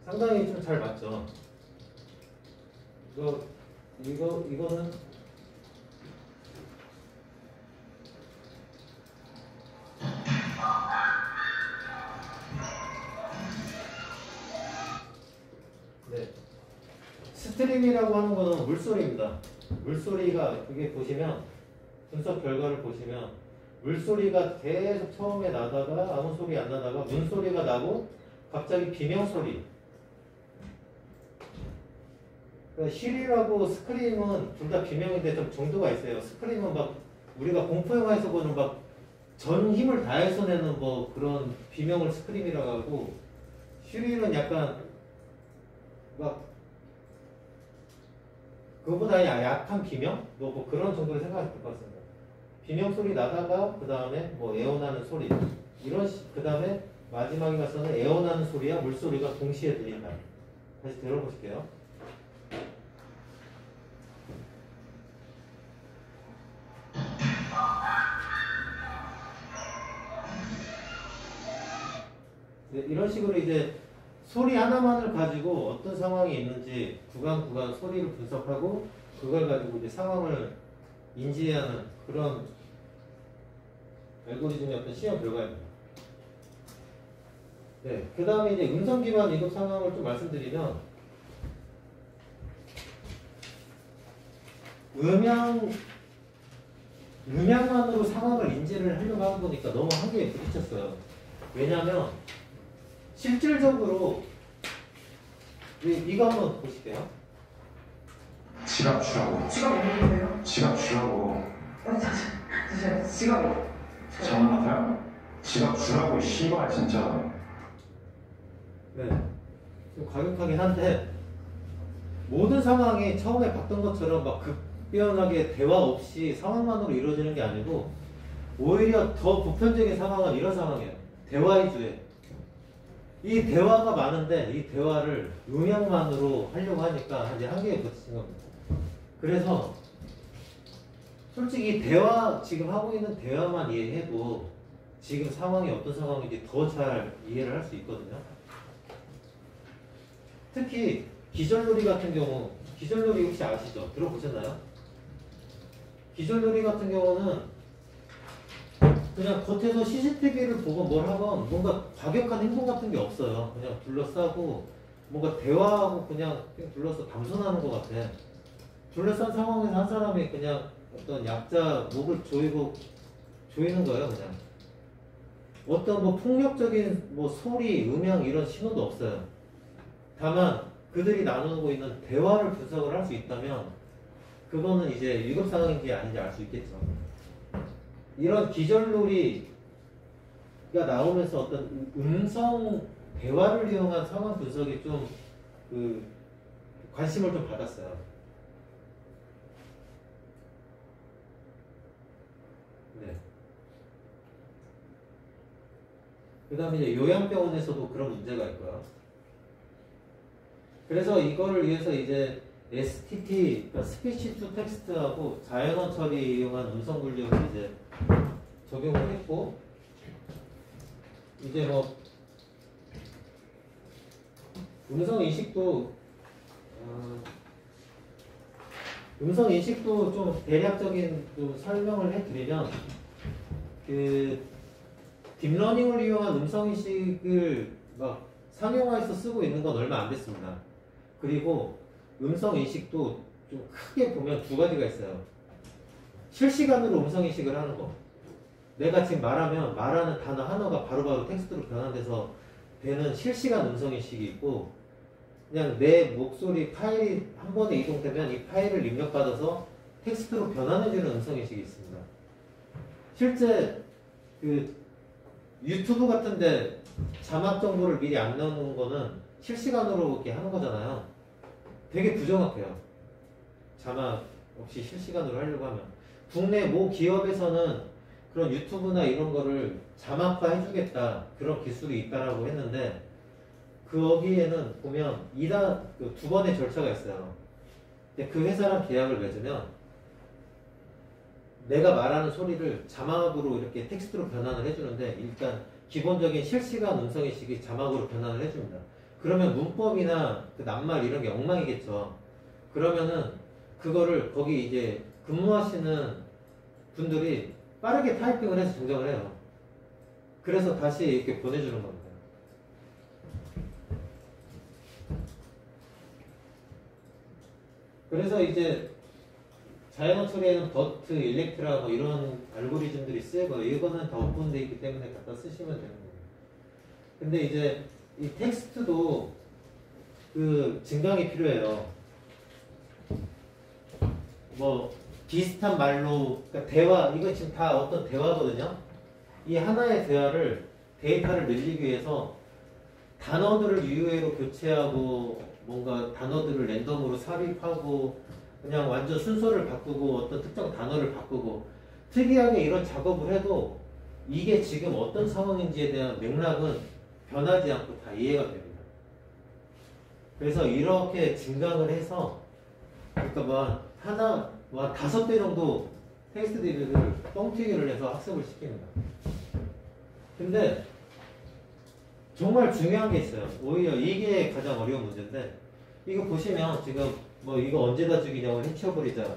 상당히 좀 잘 맞죠? 이거는 네. 스트림이라고 하는 거는 물소리입니다. 물소리가 그게 보시면 분석 결과를 보시면 물소리가 계속 처음에 나다가 아무 소리 안 나다가 문소리가 나고 갑자기 비명소리. 그러니까 쉴이라고 스크림은 둘 다 비명인데 좀 정도가 있어요. 스크림은 막 우리가 공포 영화에서 보는 막 전 힘을 다해서 내는 뭐 그런 비명을 스크림이라고 하고 쉴이는 약간 막 그거보다 약한 비명? 뭐 그런 정도로 생각하실 것 같습니다. 비명 소리 나다가 그 다음에 뭐 애원하는 소리 그 다음에 마지막에 가서는 애원하는 소리와 물소리가 동시에 들린다. 다시 들어보실게요. 네, 이런 식으로 이제 소리 하나만을 가지고 어떤 상황이 있는지 구간 소리를 분석하고 그걸 가지고 이제 상황을 인지하는 그런 알고리즘의 어떤 시험 결과입니다. 네, 그 다음에 이제 음성 기반 이동 상황을 좀 말씀드리면 음향만으로 상황을 인지를 하려고 하다 보니까 너무 한계에 부딪혔어요. 왜냐하면 실질적으로 이거 한번 보실게요. 지갑 주라고. 지갑 없는데요? 지갑 주라고. 잠시만요. 지갑. 전화 받아요? 지갑 주라고, 씨발, 진짜. 네, 좀 과격하긴 한데 모든 상황이 처음에 봤던 것처럼 막 급변하게 대화 없이 상황만으로 이루어지는 게 아니고 오히려 더 보편적인 상황은 이런 상황이에요. 대화 위주의. 이 대화가 많은데 이 대화를 음향만으로 하려고 하니까 이제 한계에 부딪힌 겁니다. 그래서 솔직히 대화 지금 하고 있는 대화만 이해해도 지금 상황이 어떤 상황인지 더 잘 이해를 할 수 있거든요. 특히 기절놀이 같은 경우, 기절놀이 혹시 아시죠? 들어보셨나요? 기절놀이 같은 경우는 그냥 겉에서 CCTV를 보고 뭘 하건 뭔가 과격한 행동 같은 게 없어요. 그냥 둘러싸고 뭔가 대화하고 그냥 둘러싸 담선하는 것 같아. 둘러싼 상황에서 한 사람이 그냥 어떤 약자 목을 조이는 거예요, 그냥. 어떤 뭐 폭력적인 뭐 소리, 음향 이런 신호도 없어요. 다만 그들이 나누고 있는 대화를 분석을 할 수 있다면 그거는 이제 위급 상황인지 아닌지 알 수 있겠죠. 이런 기절놀이가 나오면서 어떤 음성 대화를 이용한 상황 분석이 좀 관심을 좀 받았어요. 네. 그 다음에 이제 요양병원에서도 그런 문제가 있고요. 그래서 이거를 위해서 이제 STT, 그러니까 스피치 투 텍스트하고 자연어 처리 이용한 음성 분류를 이제 적용을 했고, 이제 뭐 음성 인식도 좀 대략적인 좀 설명을 해드리면, 딥러닝을 이용한 음성 인식을 막 상용화해서 쓰고 있는 건 얼마 안 됐습니다. 그리고 음성 인식도 좀 크게 보면 두 가지가 있어요. 실시간으로 음성 인식을 하는 거. 내가 지금 말하는 단어 하나가 바로바로 텍스트로 변환돼서 되는 실시간 음성 인식이 있고, 그냥 내 목소리 파일이 한 번에 이동되면 이 파일을 입력받아서 텍스트로 변환해주는 음성 인식이 있습니다. 실제 유튜브 같은데 자막 정보를 미리 안 넣는 거는 실시간으로 이렇게 하는 거잖아요. 되게 부정확해요. 자막 없이 실시간으로 하려고 하면. 국내 모 기업에서는 그런 유튜브나 이런 거를 자막화 해주겠다, 그런 기술이 있다라고 했는데, 거기에는 보면 두 번의 절차가 있어요. 근데 그 회사랑 계약을 맺으면 내가 말하는 소리를 자막으로 이렇게 텍스트로 변환을 해주는데, 일단 기본적인 실시간 음성인식이 자막으로 변환을 해줍니다. 그러면 문법이나 낱말 이런 게 엉망이겠죠. 그러면은 그거를 거기 이제 근무하시는 분들이 빠르게 타이핑을 해서 정정을 해요. 그래서 다시 이렇게 보내주는 겁니다. 그래서 이제 자연어 처리에는 더트, 일렉트라 뭐 이런 알고리즘들이 쓰고, 이거는 다 오픈되어 있기 때문에 갖다 쓰시면 되는 거예요. 근데 이제 이 텍스트도 증강이 필요해요. 뭐 비슷한 말로, 그러니까 대화, 이거 지금 다 어떤 대화거든요. 이 하나의 대화를, 데이터를 늘리기 위해서 단어들을 유효로 교체하고, 뭔가 단어들을 랜덤으로 삽입하고, 그냥 완전 순서를 바꾸고, 어떤 특정 단어를 바꾸고, 특이하게 이런 작업을 해도 이게 지금 어떤 상황인지에 대한 맥락은 변하지 않고 다 이해가 됩니다. 그래서 이렇게 증강을 해서, 그러니까 뭐 5배 정도 텍스트 DB를 뻥튀기를 해서 학습을 시킵니다. 근데 정말 중요한 게 있어요. 오히려 이게 가장 어려운 문제인데, 이거 보시면 지금 뭐 이거 언제다 죽이냐고 해치워버리자,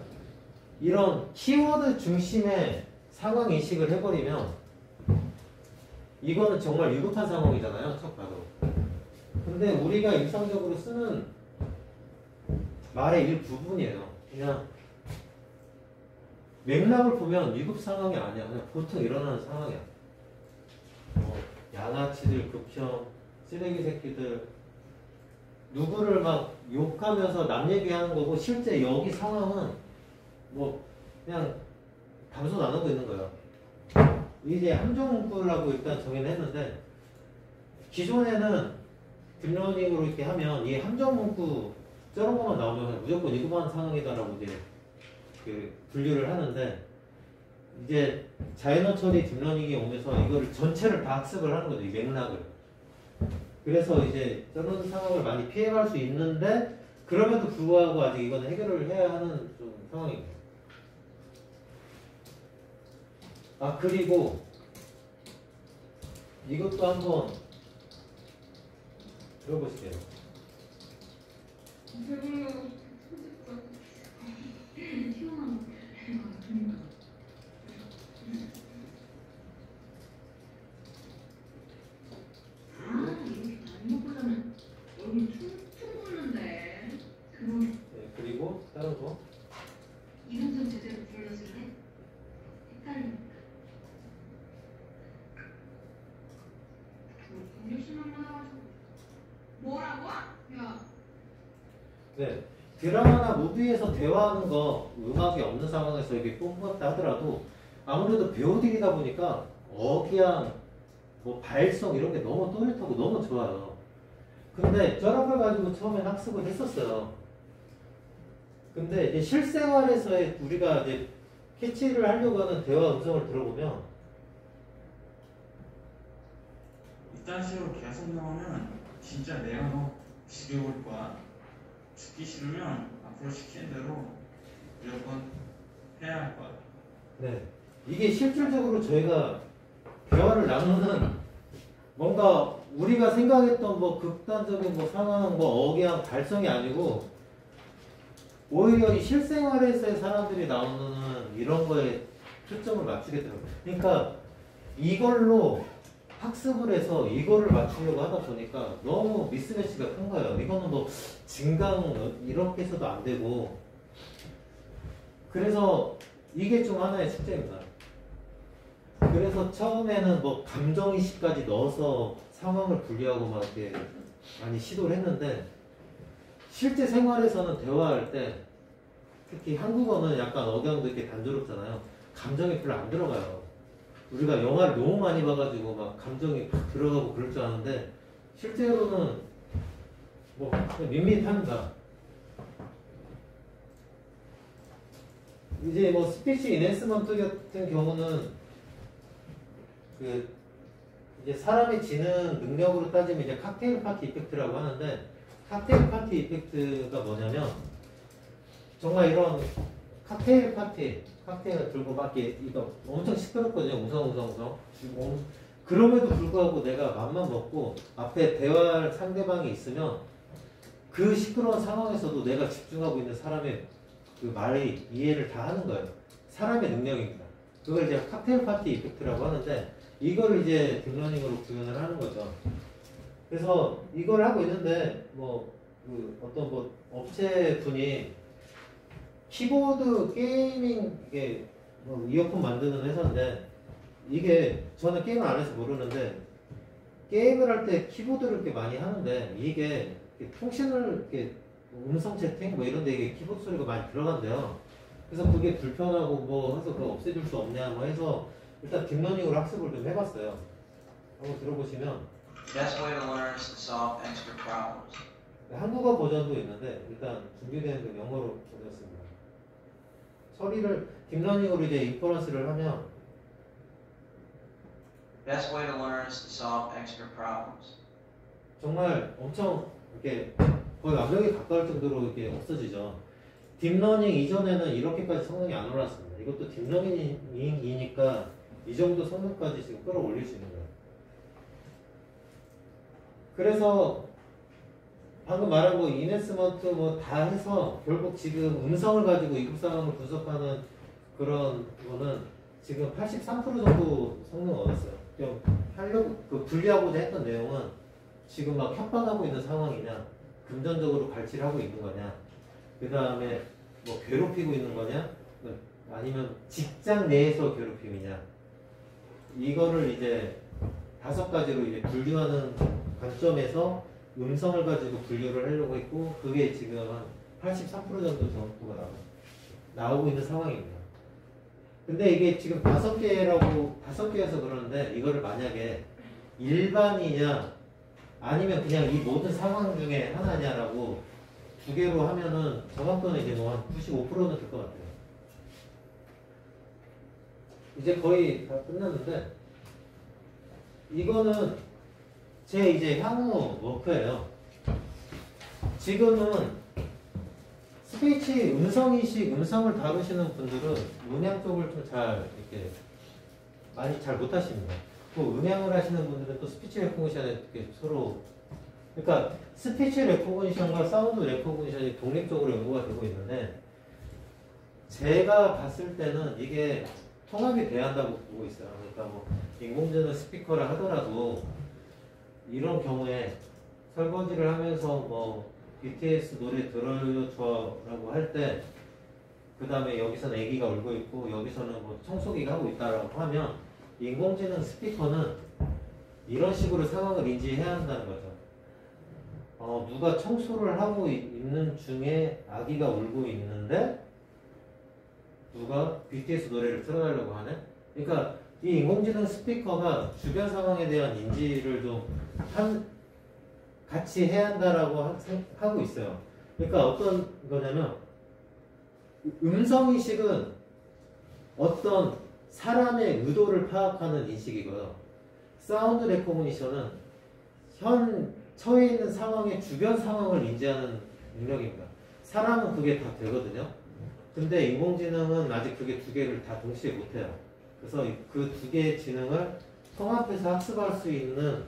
이런 키워드 중심의 상황 인식을 해버리면 이거는 정말 위급한 상황이잖아요, 첫 봐도. 근데 우리가 일상적으로 쓰는 말의 일부분이에요. 그냥 맥락을 보면 위급 상황이 아니야. 그냥 보통 일어나는 상황이야. 양아치들, 극혐, 쓰레기 새끼들, 누구를 막 욕하면서 남 얘기하는 거고, 실제 여기 상황은 뭐 그냥 담소 나누고 있는 거예요. 이제 함정문구라고 일단 정의는 했는데, 기존에는 딥러닝으로 이렇게 하면 이 함정문구 저런 것만 나오면 무조건 위급한 상황이다라고 이제 분류를 하는데, 이제 자연어 처리 딥러닝이 오면서 이거를 전체를 다 학습을 하는 거죠, 이 맥락을. 그래서 이제 저런 상황을 많이 피해갈 수 있는데, 그럼에도 불구하고 아직 이거는 해결을 해야 하는 좀 상황입니다. 그리고 이것도 한번 들어보실게요. 네, 그리고 다른 거. 이름 좀 제대로 불러줄래? 헷갈립니다. 뭐라고? 야. 네, 드라마나 무비에서 대화하는 거 음악이 없는 상황에서 이게 뽑았다 하더라도 아무래도 배우들이다 보니까 억양, 뭐 발성 이런 게 너무 또렷하고 너무 좋아요. 근데 저런 걸 가지고 처음에 학습을 했었어요. 근데 이제 실생활에서의 우리가 이제 캐치를 하려고 하는 대화 음성을 들어보면 이딴 식으로 계속 나오면 진짜 내가 너 죽여볼 거야. 죽기 싫으면 앞으로 시키는 대로 무조건 해야 할 거야. 네. 이게 실질적으로 저희가 대화를 나누는 뭔가 우리가 생각했던 뭐 극단적인 뭐 상황, 뭐 억양, 발성이 아니고 오히려 이 실생활에서의 사람들이 나오는 이런 거에 초점을 맞추게 되는 거예요. 그러니까 이걸로 학습을 해서 이거를 맞추려고 하다 보니까 너무 미스매치가 큰 거예요. 이거는 뭐 증강 이렇게 해서도 안 되고 그래서 이게 좀 하나의 숙제입니다. 그래서 처음에는 뭐 감정이식까지 넣어서 상황을 분리하고 막 이렇게 많이 시도를 했는데 실제 생활에서는 대화할 때 특히 한국어는 약간 억양도 이렇게 단조롭잖아요. 감정이 별로 안 들어가요. 우리가 영화를 너무 많이 봐가지고 막 감정이 팍 들어가고 그럴 줄 아는데 실제로는 뭐 그냥 밋밋합니다. 이제 뭐 스피치 인핸스먼트 같은 경우는 그 이제 사람이 지는 능력으로 따지면 이제 칵테일 파티 이펙트라고 하는데 칵테일 파티 이펙트가 뭐냐면 정말 이런 칵테일 파티 칵테일을 들고 막 이거 엄청 시끄럽거든요. 우성우성 그럼에도 불구하고 내가 맘만 먹고 앞에 대화할 상대방이 있으면 그 시끄러운 상황에서도 내가 집중하고 있는 사람의 그 말이 이해를 다 하는 거예요. 사람의 능력입니다. 그걸 이제 칵테일 파티 이펙트라고 하는데 이걸 이제 딥러닝으로 구현을 하는 거죠. 그래서 이걸 하고 있는데 그 어떤 업체 분이 키보드 게이밍 이게 이어폰 만드는 회사인데 이게 저는 게임을 안 해서 모르는데 게임을 할 때 키보드를 이렇게 많이 하는데 이게 통신을 이렇게 음성 채팅 뭐 이런데 이게 키보드 소리가 많이 들어간대요. 그래서 그게 불편하고 뭐 해서 그거 없애줄 수 없냐 뭐 해서 일단 딥러닝으로 학습을 좀 해봤어요. 한번 들어보시면 Best way to learn is to solve extra problems. 한국어 버전도 있는데 일단 준비된 건 영어로 보냈습니다. 처리를 딥러닝으로 이제 인퍼런스를 하면 Best way to learn is to solve extra problems. 정말 엄청 이렇게 거의 완벽에 가까울 정도로 이렇게 없어지죠. 딥러닝 이전에는 이렇게까지 성능이 안 올랐습니다. 이것도 딥러닝이니까 이 정도 성능까지 지금 끌어올릴 수 있는 거예요. 그래서 방금 말한 뭐 인핸스먼트 뭐 다 해서 결국 지금 음성을 가지고 이급 상황을 분석하는 그런 거는 지금 83% 정도 성능을 얻었어요. 그냥 하려고 그 분리하고자 했던 내용은 지금 막 협박하고 있는 상황이냐, 금전적으로 갈취를 하고 있는 거냐, 그 다음에 뭐 괴롭히고 있는 거냐, 아니면 직장 내에서 괴롭힘이냐, 이거를 이제 5가지로 이제 분류하는 관점에서 음성을 가지고 분류를 하려고 했고, 그게 지금 한 83% 정도 정도가 나오고 있는 상황입니다. 근데 이게 지금 5개여서 그러는데, 이거를 만약에 일반이냐, 아니면 그냥 이 모든 상황 중에 하나냐라고 2개로 하면은 정확도는 이제 뭐 한 95%는 될 것 같아요. 이제 거의 다 끝났는데, 이거는 제 이제 향후 워크예요. 지금은 스피치 음성인식, 음성을 다루시는 분들은 음향 쪽을 좀 잘 이렇게 많이 잘 못하십니다. 또 음향을 하시는 분들은 또 스피치 레코그니션에 이렇게 서로, 그러니까 스피치 레코그니션과 사운드 레코그니션이 독립적으로 연구가 되고 있는데, 제가 봤을 때는 이게 통합이 돼야 한다고 보고 있어요. 그러니까 뭐 인공지능 스피커를 하더라도 이런 경우에 설거지를 하면서 뭐 BTS 노래 들어줘라고 할 때, 그 다음에 여기서는 애기가 울고 있고 여기서는 뭐 청소기가 하고 있다라고 하면 인공지능 스피커는 이런 식으로 상황을 인지해야 한다는 거죠. 누가 청소를 하고 있는 중에 아기가 울고 있는데 누가 BTS 노래를 틀어달라고 하네? 그러니까 이 인공지능 스피커가 주변 상황에 대한 인지를 좀 같이 해야 한다라고 하고 있어요. 그러니까 어떤 거냐면 음성인식은 어떤 사람의 의도를 파악하는 인식이고요. 사운드 레코그니션은 현 처해 있는 상황의 주변 상황을 인지하는 능력입니다. 사람은 그게 다 되거든요. 근데 인공지능은 아직 그게 두 개를 다 동시에 못해요. 그래서 그 두 개의 지능을 통합해서 학습할 수 있는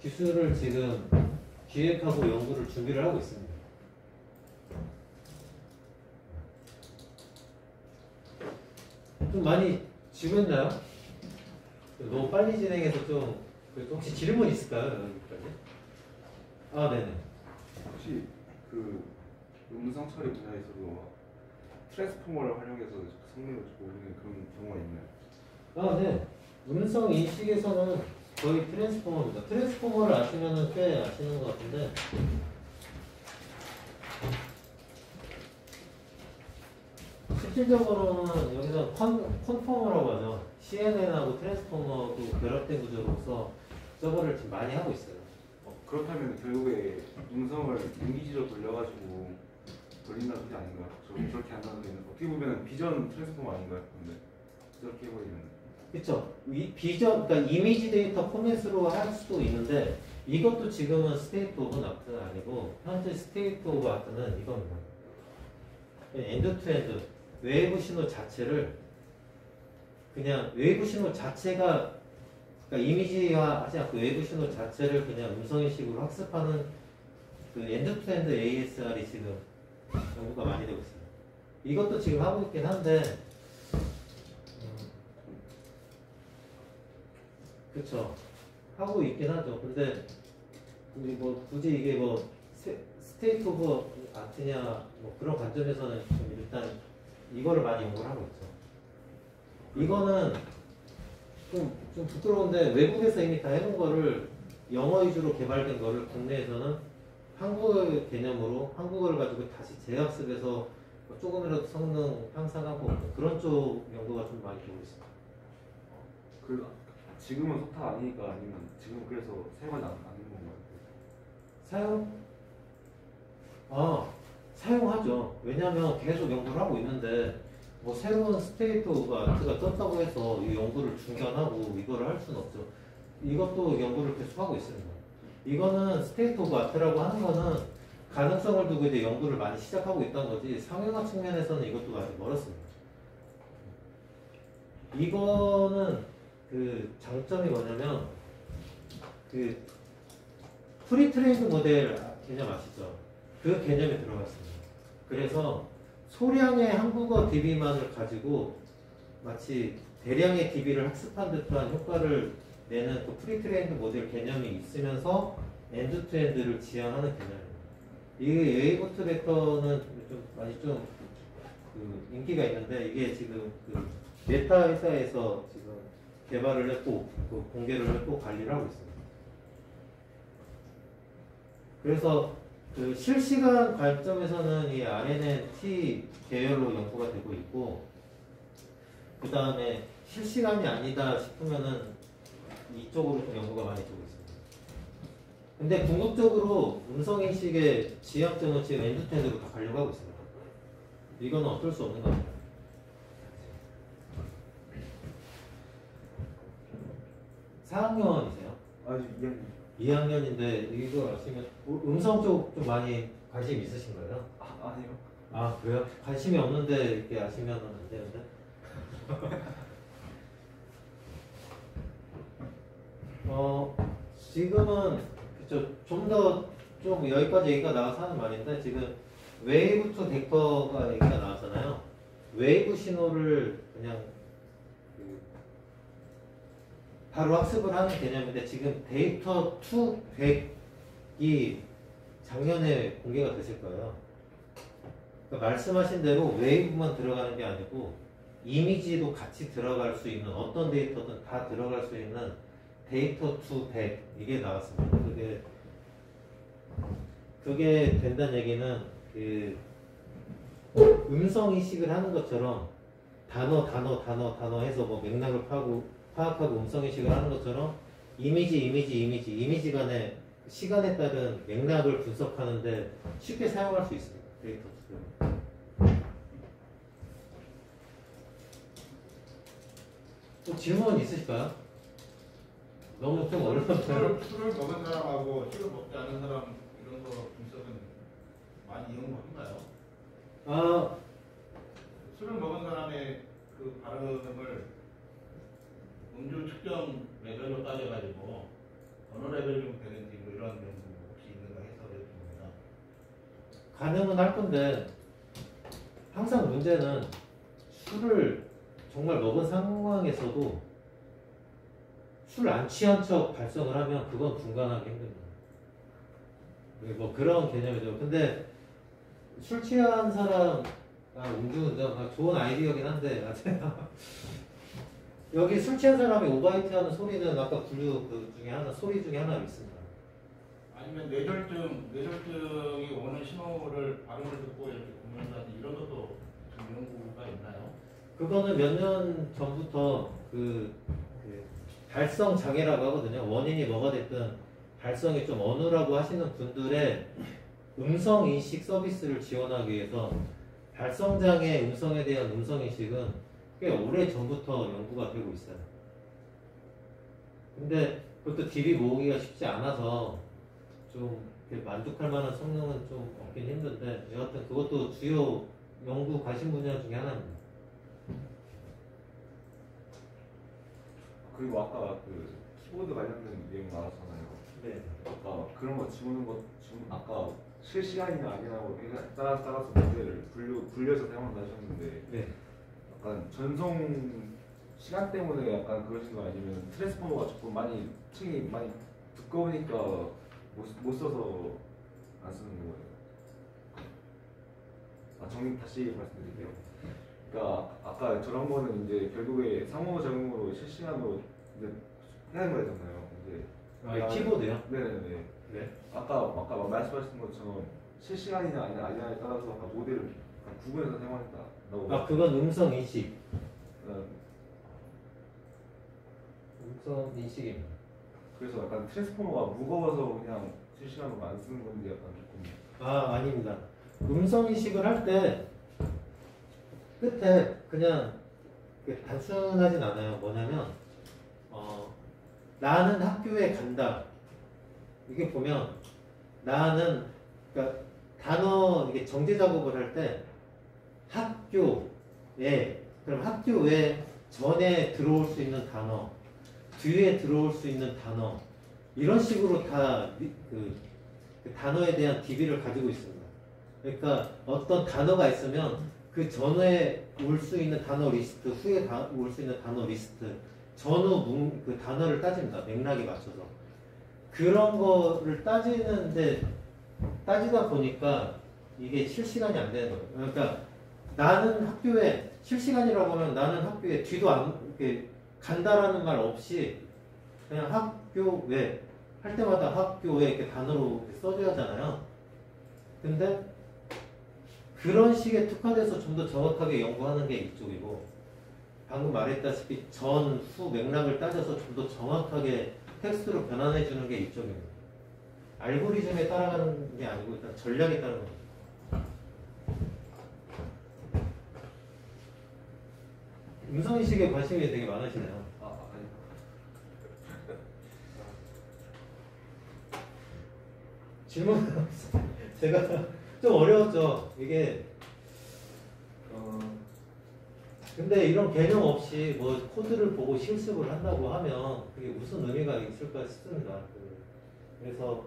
기술을 지금 기획하고 연구를 준비를 하고 있습니다. 좀 많이 지루했나요? 너무 빨리 진행해서 좀 혹시 질문 있을까요? 여기까지? 아, 네네. 혹시 그 음성 처리 분야에서도 트랜스포머를 활용해서 성능을 보는 그런 경우가 있나요? 아, 네. 음성 인식에서는 거의 트랜스포머입니다. 트랜스포머를 아시면은 꽤 아시는 것 같은데. 실질적으로는 여기서 컨포머라고 하죠. CNN하고 트랜스포머도 결합된 구조로서 저거를 지금 많이 하고 있어요. 그렇다면 결국에 음성을 인기지로 돌려가지고 돌린다는 게 아닌가요? 저렇게 한다는 게 어떻게 보면 비전 트랜스포머 아닌가요? 근데 저렇게 해버리면 그쵸. 비전, 그러니까 이미지 데이터 포맷으로 할 수도 있는데 이것도 지금은 스테이트 오브 아트는 아니고 현재 스테이트 오브 아트는 이겁니다. 엔드 투 엔드 웨이브 신호 자체를 그냥 웨이브 신호 자체가 그러니까 이미지화 하지 않고 웨이브 신호 자체를 그냥 음성인식으로 학습하는 그 엔드 투 엔드 ASR이 지금 연구가 많이 되고 있습니다. 이것도 지금 하고 있긴 한데 그쵸. 하고 있긴 하죠. 근데 뭐 굳이 이게 뭐 스테이트 오브 아트냐 뭐 그런 관점에서는 좀 일단 이거를 많이 연구를 하고 있죠. 이거는 좀 부끄러운데 외국에서 이미 다 해놓은 거를 영어 위주로 개발된 거를 국내에서는 한국어 개념으로 한국어를 가지고 다시 재학습해서 조금이라도 성능 향상하고 그런 쪽 연구가 좀 많이 되고 있습니다. 지금은 소타 아니니까 아니면 지금 그래서 사용하지 않는 건가요? 사용하죠. 왜냐하면 계속 연구를 하고 있는데 뭐 새로운 스테이트 오브 아트가 떴다고 해서 이 연구를 중단하고 이거를 할 수는 없죠. 이것도 연구를 계속 하고 있습니다. 이거는 스테이트 오브 아트라고 하는 거는 가능성을 두고 이제 연구를 많이 시작하고 있다는 거지 상용화 측면에서는 이것도 아직 멀었습니다. 이거는 그 장점이 뭐냐면 그 프리트레인드 모델 개념 아시죠? 그 개념이 들어갔습니다. 그래서 소량의 한국어 DB만을 가지고 마치 대량의 DB를 학습한 듯한 효과를 내는 그 프리트레인드 모델 개념이 있으면서 엔드 투 엔드를 지향하는 개념입니다. 이게 웨이브 투 벡터는 좀 많이 좀 그 인기가 있는데 이게 지금 그 메타 회사에서 지금 개발을 했고 그 공개를 했고 관리를 하고 있습니다. 그래서 그 실시간 관점에서는 이 RNN-T 계열로 연구가 되고 있고 그 다음에 실시간이 아니다 싶으면은 이쪽으로 좀 연구가 많이 되고 있습니다. 근데 궁극적으로 음성인식의 지향점은 지금 엔드투엔드로 다 가려고 하고 있습니다. 이거는 어쩔 수 없는 겁니다. 4학년이세요? 아직 2학년. 2학년인데 이거 아시면 음성 쪽 좀 많이 관심 있으신 거예요? 아니요. 아 그래요? 관심이 없는데 이렇게 아시면 안 되는데? 지금은 그쵸 좀 더 좀 여기까지 얘기가 나와서 하는 말인데 지금 웨이브 투 벡터가 얘기가 나왔잖아요. 웨이브 신호를 그냥 바로 학습을 하는 개념인데 지금 데이터 투 벡이 작년에 공개가 됐을 거예요. 그러니까 말씀하신 대로 웨이브만 들어가는 게 아니고 이미지도 같이 들어갈 수 있는 어떤 데이터든 다 들어갈 수 있는 데이터 투 벡 이게 나왔습니다. 그게 그게 된다는 얘기는 그 음성 인식을 하는 것처럼 단어 해서 뭐 맥락을 파악하고 음성 인식을 하는 것처럼 이미지 간의 시간에 따른 맥락을 분석하는데 쉽게 사용할 수 있습니다. 데이터 투표. 또 질문 있으실까요? 너무 좀 어려웠어요. 술을 먹은 사람하고 술을 먹지 않은 사람 이런 거 분석은 많이 이용한가요? 아, 술을 먹은 사람의 그 발음을 음주 측정 레벨로 따져가지고 어느 레벨이면 되는지 뭐 이런 연구 혹시 있는가 해서 여쭤봅니다. 가능은 할 건데 항상 문제는 술을 정말 먹은 상황에서도 술 안 취한 척 발성을 하면 그건 분간하기 힘듭니다. 뭐 그런 개념이죠. 근데 술 취한 사람 음주운전 좋은 아이디어긴 한데 여기 술 취한 사람이 오바이트하는 소리는 아까 분류 그 중에 하나 소리 중에 하나 있습니다. 아니면 뇌졸중이 오는 신호를 발음을 듣고 이렇게 구분한다든지 이런 것도 좀 연구가 있나요? 그거는 몇 년 전부터 그 발성 장애라고 하거든요. 원인이 뭐가 됐든 발성이 좀 어눌하고 하시는 분들의 음성 인식 서비스를 지원하기 위해서 발성 장애 음성에 대한 음성 인식은 꽤 오래 전부터 연구가 되고 있어요. 근데 그것도 DB 모으기가 쉽지 않아서 좀 이렇게 만족할 만한 성능은 좀 없긴 힘든데 여하튼 그것도 주요 연구 관심 분야 중에 하나입니다. 그리고 아까 그 키보드 관련된 내용 나왔잖아요. 네. 아까 그런 거 지우는 것 지금 아까 실시간이나 아니냐고 따라서 문제를 분류해서 사용한다 하셨는데 네. 약간 전송 시간 때문에 약간 그러신 거 아니면 트랜스포머가 조금 많이 층이 많이 두꺼우니까 못 써서 안 쓰는 거예요. 정리 다시 말씀드릴게요. 그러니까 아까 저런 거는 이제 결국에 상호작용으로 실시간으로 이제 해야 하는 거잖아요. 이제 키보드요? 네네네. 네. 아까 말씀하신 것처럼 실시간이냐 아니냐에 따라서 아까 모델을 구분해서 사용한다. 그건 음성 인식. 음성 인식입니다. 그래서 약간 트랜스포머가 무거워서 그냥 실시간으로 안 쓰는 건지 약간 조금. 아닙니다. 음성 인식을 할 때 끝에 그냥 단순하진 않아요. 뭐냐면 나는 학교에 간다. 이게 보면 나는 그러니까 단어 이게 정제 작업을 할 때 학교에 그럼 학교에 전에 들어올 수 있는 단어, 뒤에 들어올 수 있는 단어 이런 식으로 다 그 단어에 대한 DB를 가지고 있습니다. 그러니까 어떤 단어가 있으면 그 전에 올 수 있는 단어 리스트, 후에 올 수 있는 단어 리스트, 전후 그 단어를 따집니다. 맥락에 맞춰서. 그런 거를 따지다 보니까 이게 실시간이 안 되는 거예요. 그러니까 나는 학교에 실시간이라고 하면 나는 학교에 뒤도 안 이렇게 간다라는 말 없이 그냥 학교에 할 때마다 학교에 이렇게 단어로 써줘야 하잖아요. 근데 그런 식의 특화돼서 좀 더 정확하게 연구하는 게 이쪽이고 방금 말했다시피 전, 후 맥락을 따져서 좀 더 정확하게 텍스트로 변환해 주는 게 이쪽입니다. 알고리즘에 따라가는 게 아니고 일단 전략에 따르는 거죠. 음성인식에 관심이 되게 많으시네요. 아니. 질문 제가 좀 어려웠죠. 이게 근데 이런 개념 없이 뭐 코드를 보고 실습을 한다고 하면 그게 무슨 의미가 있을까 싶습니다. 그래서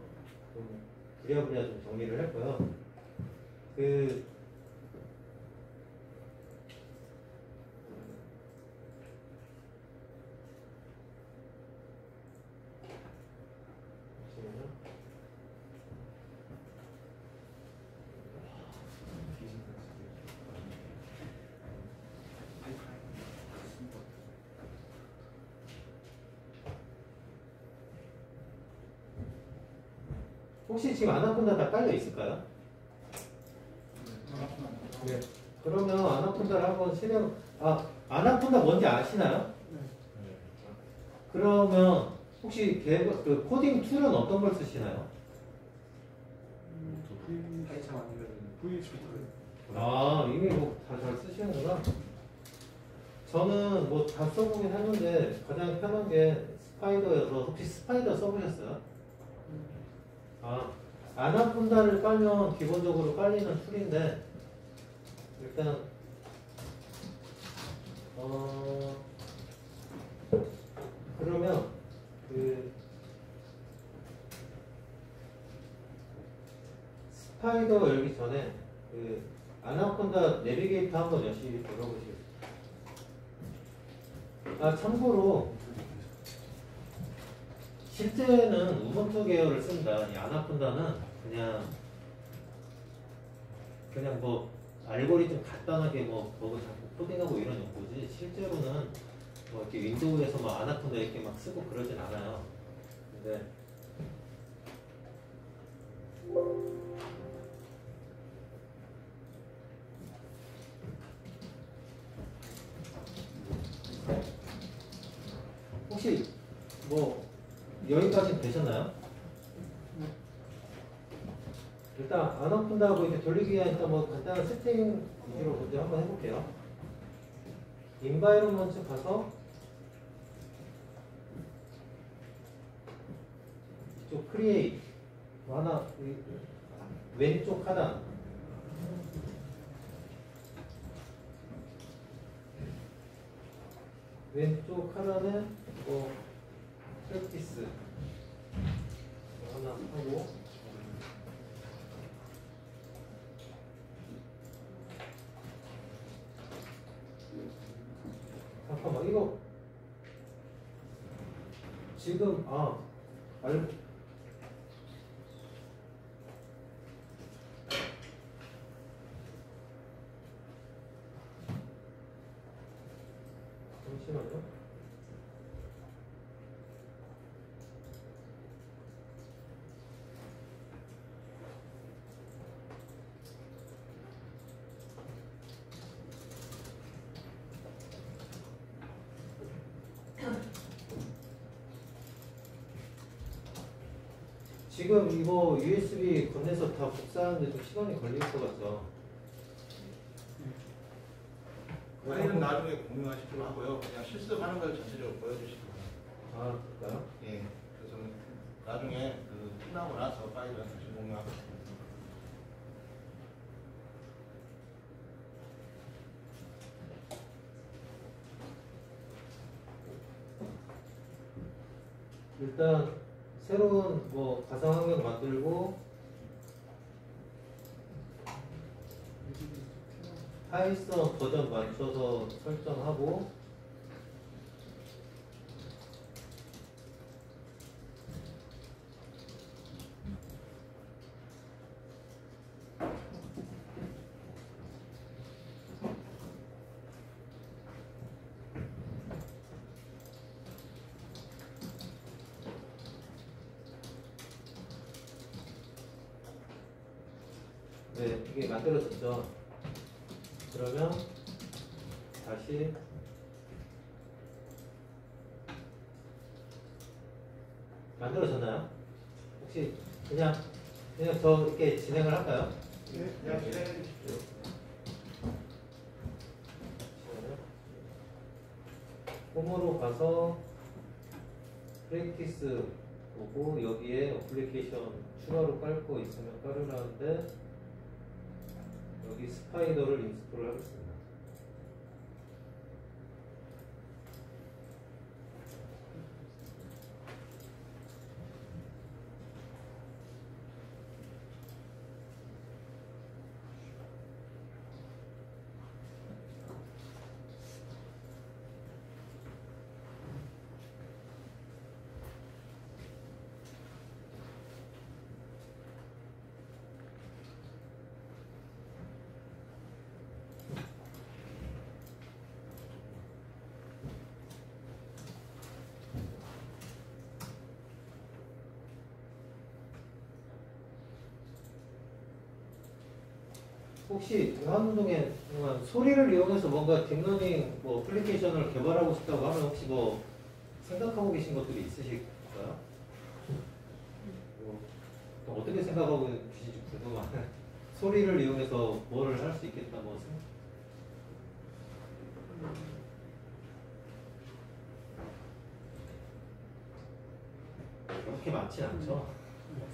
좀 부랴부랴 좀 정리를 했고요. 혹시 지금 아나콘다 다 깔려 있을까요? 네. 그러면 아나콘다를 한번 실행, 아나콘다 뭔지 아시나요? 네. 그러면 혹시 그 코딩 툴은 어떤 걸 쓰시나요? 한참 아니면 VHP 이미 뭐 다 잘 쓰시는구나. 저는 뭐 다 써보긴 했는데 가장 편한 게 스파이더여서 혹시 스파이더 써보셨어요? 아나콘다를 깔면 기본적으로 깔리는 툴인데 일단 그러면 그 스파이더 열기 전에 그 아나콘다 내비게이터 한번 열심히 돌아보시겠어요? 참고로 실제는 우분투 계열을 씁니다. 이 아나콘다는 그냥 뭐 알고리즘 간단하게 뭐 자꾸 코딩하고 이런 용도지 실제로는 뭐 이렇게 윈도우에서 뭐 아나콘다 이렇게 막 쓰고 그러진 않아요. 근데 혹시 뭐 여기까지 되셨나요? 일단 아나콘다하고 이렇게 돌리기 위한 일단 뭐 간단한 세팅 위주로 먼저 한번 해볼게요. 인바이러먼트 가서 이쪽 크리에이트 하나 왼쪽 하단 왼쪽 하단에 뭐 프랙티스 하나 하고 잠깐만 이거 지금 잠시만요. 지금 이거 USB 건네서 다 복사하는데 좀 시간이 걸릴 것 같죠? 파일은 나중에 공유하시기로 하고요. 그냥 실습하는 걸 전체적으로 보여주시기 바랍니다. 그럴까요? 예. 그래서 나중에 그 끝나고 나서 파일을 다시 공유하겠습니다. 일단 새로운 뭐 가상 환경 만들고 파이썬 버전 맞춰서 설정하고 네, 이게 만들어졌죠. 그러면 다시 만들어졌나요? 혹시 그냥 저 이렇게 진행을 할까요? 네, 그냥 진행해 주십시오. 홈으로 가서 프랙티스 보고 여기에 어플리케이션 추가로 깔 거 있으면 깔으라는데 여기 스파이더를 인스톨 하겠습니다. 혹시 한운동에 소리를 이용해서 뭔가 딥러닝 뭐 어플리케이션을 개발하고 싶다고 하면 혹시 뭐 생각하고 계신 것들이 있으실까요? 뭐 어떻게 생각하고 계신지 궁금하네. 소리를 이용해서 뭘 할 수 있겠다 뭐 그렇게 많진 않죠. 네.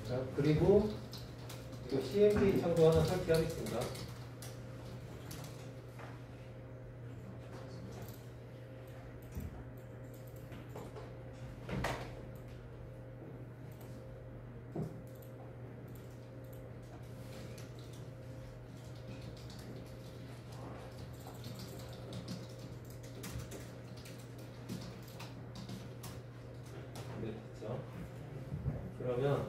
자, 그리고 이거 CMD 창도 하나 설치하겠습니다. 네, 됐죠? 그러면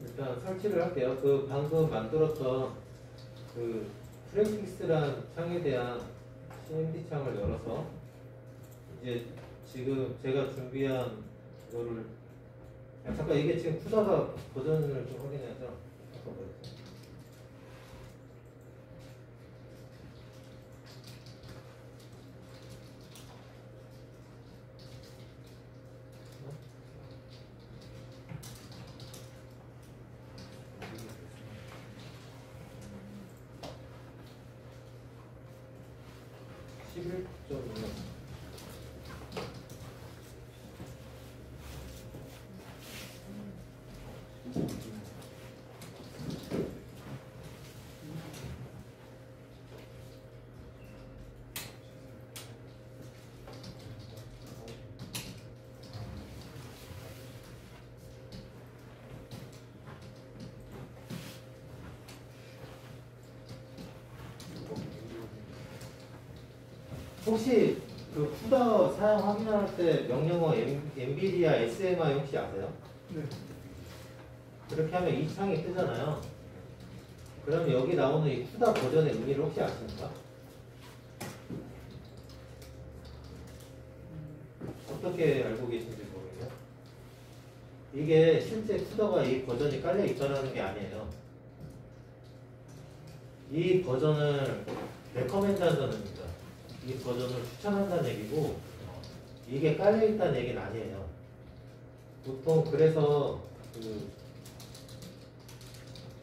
일단 설치를 할게요. 그 방금 만들었던 그 프레픽스란 창에 대한 CMD 창을 열어서 이제 지금 제가 준비한 이거를 잠깐 이게 지금 푸다가 버전을 좀 확인해야죠. 잠깐만요. 혹시 그 푸더 사용 확인할 때 명령어 엔비디아 SMI 혹시 아세요? 네. 그렇게 하면 이 창이 뜨잖아요. 그럼 여기 나오는 이 푸더 버전의 의미를 혹시 아십니까? 어떻게 알고 계신지 모르겠네요. 이게 실제 푸더가 이 버전이 깔려 있다는 게 아니에요. 이 버전을 레커멘드 한다는 겁니다. 이 버전을 추천한다는 얘기고 이게 깔려있다는 얘기는 아니에요. 보통 그래서 그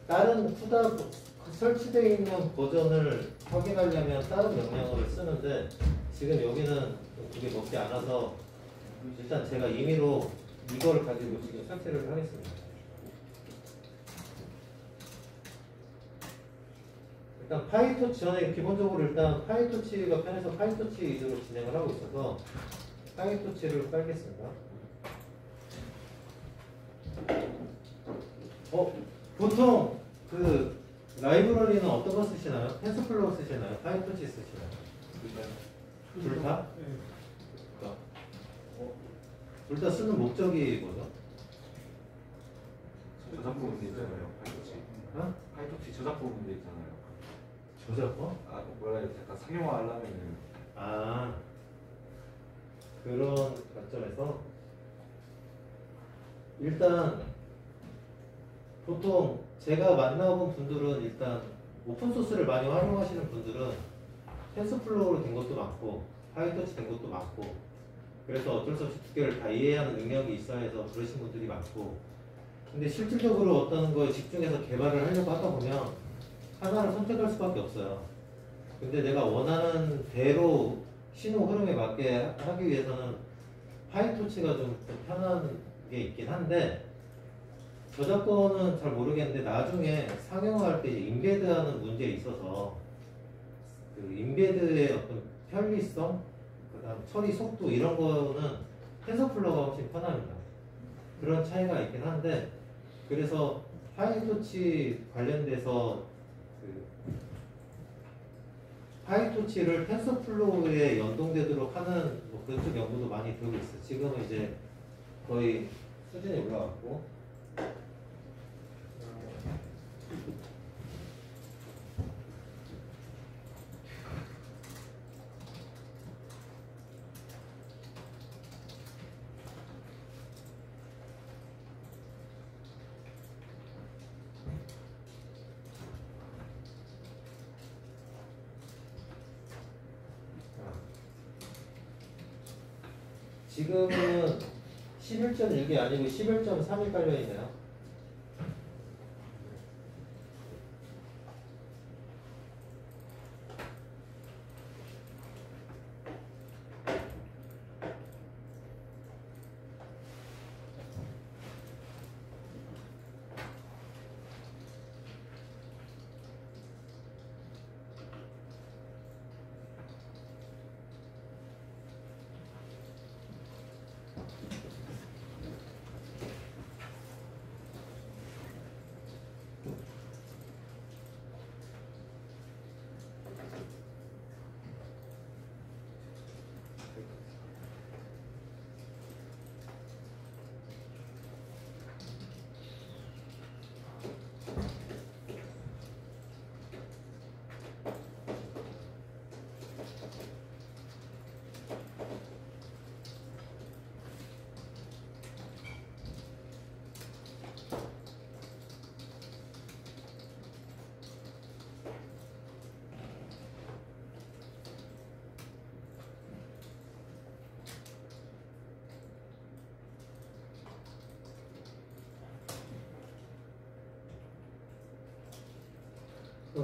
다른 푸다 설치되어 있는 버전을 확인하려면 다른 명령어를 쓰는데 지금 여기는 그게 먹지 않아서 일단 제가 임의로 이거를 가지고 지금 설치를 하겠습니다. 일단 파이토치 전에 기본적으로 일단 파이토치가 편해서 파이토치 위주로 진행을 하고 있어서 파이토치를 깔겠습니다. 보통 그 라이브러리는 어떤 거 쓰시나요? 텐서플로우 쓰시나요? 파이토치 쓰시나요? 둘 다? 네. 둘 다 쓰는 목적이 뭐죠? 저작권 문제 있잖아요. 파이토치. 어? 파이토치 저작권 문제 있잖아요. 저작권? 아 뭐라 해야 돼? 약간 상용화 하려면은 아, 그런 관점에서 일단 보통 제가 만나본 분들은 일단 오픈소스를 많이 활용하시는 분들은 텐서플로우로 된 것도 많고 파이토치 된 것도 많고 그래서 어쩔 수 없이 두 개를 다 이해하는 능력이 있어야 해서 그러신 분들이 많고 근데 실질적으로 어떤 거에 집중해서 개발을 하려고 하다 보면 하나를 선택할 수밖에 없어요. 근데 내가 원하는 대로 신호 흐름에 맞게 하기 위해서는 파이토치가 좀 편한 게 있긴 한데 저작권은 잘 모르겠는데 나중에 상용화할 때 인베드하는 문제에 있어서 그 인베드의 어떤 편리성, 그 처리 속도 이런 거는 텐서플로우가 훨씬 편합니다. 그런 차이가 있긴 한데 그래서 파이토치 관련돼서 그 파이토치를 텐서플로우에 연동되도록 하는 뭐 그쪽 연구도 많이 되고 있어요. 지금은 이제 거의 수준이 올라왔고 지금은 11.6이 아니고 11.3이 깔려있네요.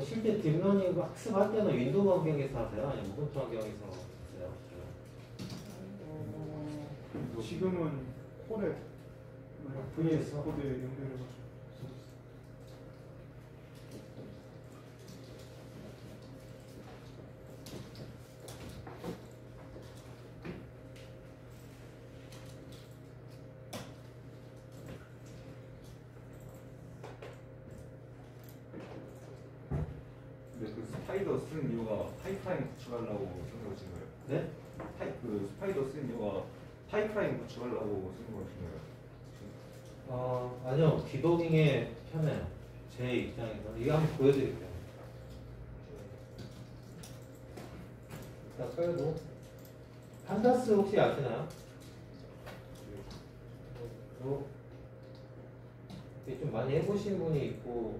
실제 딥러닝 학습할 때는 윈도우 환경에서 하세요? 아니면 우분투 환경에서 하세요? 지금은 콜에 VS 코드에 연결해서 근데 그 스파이더 쓰는 이유가 파이프라인 구축하려고 쓰는 것인 거예요? 네? 그 스파이더 쓰는 이유가 파이프라인 구축하려고 쓰는 것인 거예요? 아니요. 디버깅에 편해요. 제 입장에서. 이거 한번 보여드릴게요. 일단 깔고. 판다스 혹시 아시나요? 이게 좀 많이 해보신 분이 있고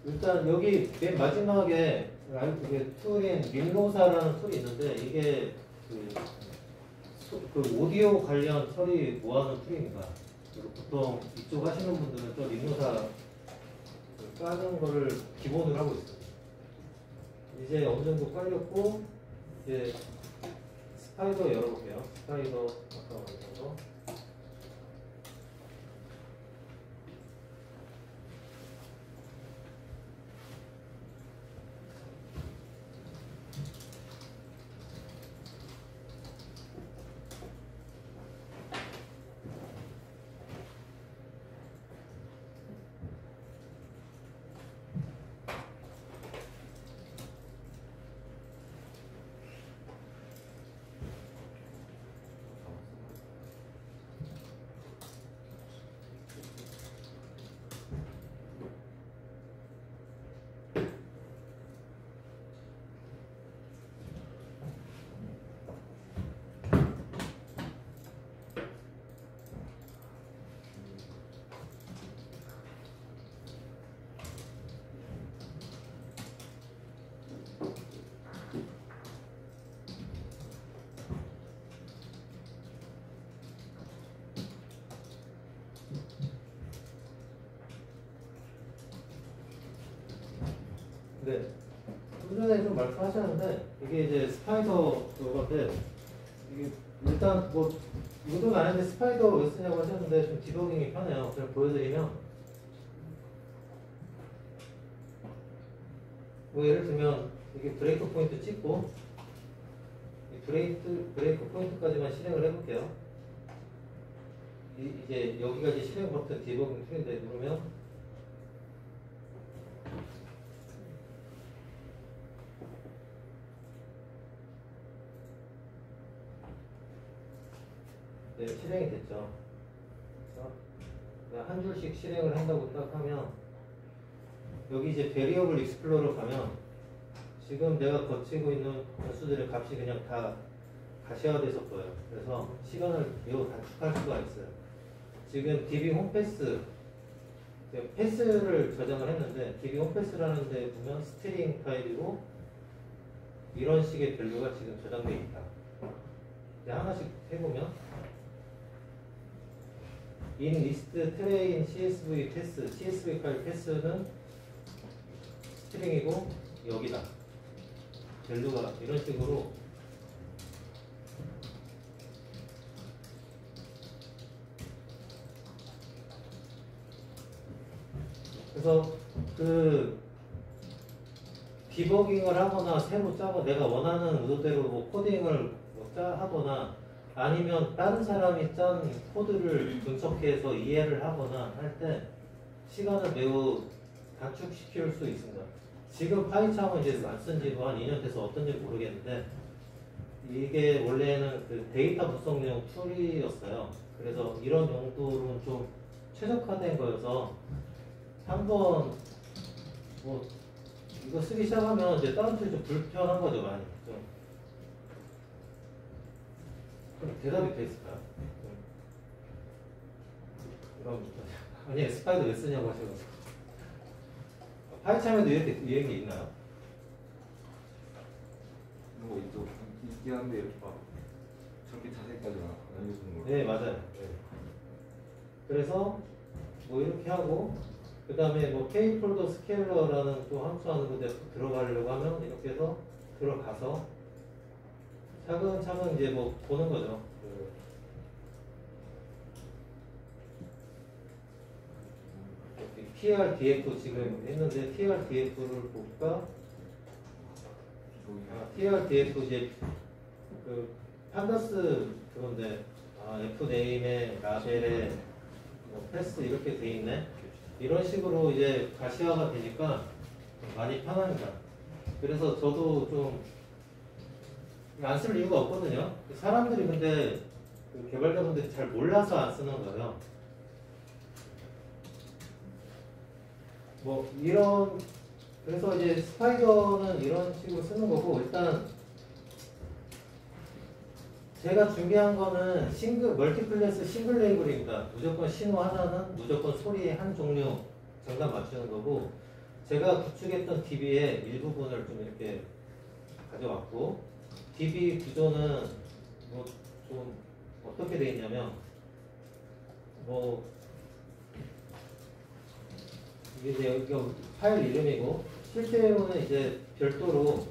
일단 여기 맨 마지막에 그게 툴인 릴노사라는 툴이 있는데 이게 그 오디오 관련 처리 모아놓은 툴입니다. 그리고 보통 이쪽 하시는 분들은 또 릴노사 까는 거를 기본으로 하고 있어요. 이제 어느 정도 깔렸고 이제 스파이더 열어볼게요. 스파이더 아까 말했던 거. 네. 좀 전에 좀 말씀하셨는데 이게 이제 스파이더 그건데 이게 일단 뭐 이것도 아닌데 스파이더 왜 쓰냐고 하셨는데 좀 디버깅이 편해요. 그냥 보여드리면 뭐 예를 들면 이게 브레이크 포인트 찍고 이 브레이크 포인트까지만 실행을 해볼게요. 이제 여기가 이제 실행 버튼 디버깅 툴인데 누르면 네, 실행이 됐죠. 그래서 그냥 한 줄씩 실행을 한다고 딱 하면 여기 이제 베리어블 익스플로러 가면 지금 내가 거치고 있는 변수들의 값이 그냥 다 가시화돼서 보여요. 그래서 시간을 매우 단축할 수가 있어요. 지금 DB 홈패스 패스를 저장을 했는데 DB 홈패스라는 데 보면 스트링 파일이고 이런 식의 밸류가 지금 저장되어 있다. 이제 하나씩 해보면 in list train CSV 패스 CSV 파일 패스는 스트링이고 여기다 밸류가 이런 식으로 그래서 그 디버깅을 하거나 새로 짜고 내가 원하는 의도대로 뭐 코딩을 뭐 하거나 아니면 다른 사람이 짠 코드를 분석해서 이해를 하거나 할 때 시간을 매우 단축시킬 수 있습니다. 지금 파이참은 이제 안 쓴 지도 한 2년 돼서 어떤지 모르겠는데 이게 원래는 그 데이터 분석용 툴이었어요. 그래서 이런 용도로는 좀 최적화된 거여서 한번 뭐 이거 쓰기 시작하면 이제 다른 툴이 좀 불편한 거죠, 많이. 좀. 그럼 대답이 돼 있을까요? 그럼 아니 스파이더 왜 쓰냐고 하셔가지고 파이참에도 이렇게 유행이 있나요? 뭐 있죠. 있긴 한데 이렇게 막 저렇게 자세히까지 안 해주는 거. 네, 맞아요. 네. 그래서 뭐 이렇게 하고 그 다음에 뭐 k폴더 스케일러라는 또 함수 하는 곳에 들어가려고 하면 이렇게 해서 들어가서 차근차근 이제 뭐 보는 거죠. TRDF 지금 했는데 TRDF를 볼까? TRDF 이제 그 판다스 그건데 F 네임에 라벨에 뭐 패스 이렇게 돼 있네. 이런 식으로 이제 가시화가 되니까 많이 편합니다. 그래서 저도 좀 안 쓸 이유가 없거든요. 사람들이 근데 그 개발자분들이 잘 몰라서 안 쓰는 거예요. 뭐 이런 그래서 이제 스파이더는 이런 식으로 쓰는 거고 일단 제가 준비한 거는 멀티클래스 싱글 레이블입니다. 무조건 신호 하나는 무조건 소리의 한 종류 정답 맞추는 거고 제가 구축했던 DB의 일부분을 좀 이렇게 가져왔고 DB 구조는 뭐 좀 어떻게 되어 있냐면 뭐 이게 이제 여기가 파일 이름이고 실제로는 이제 별도로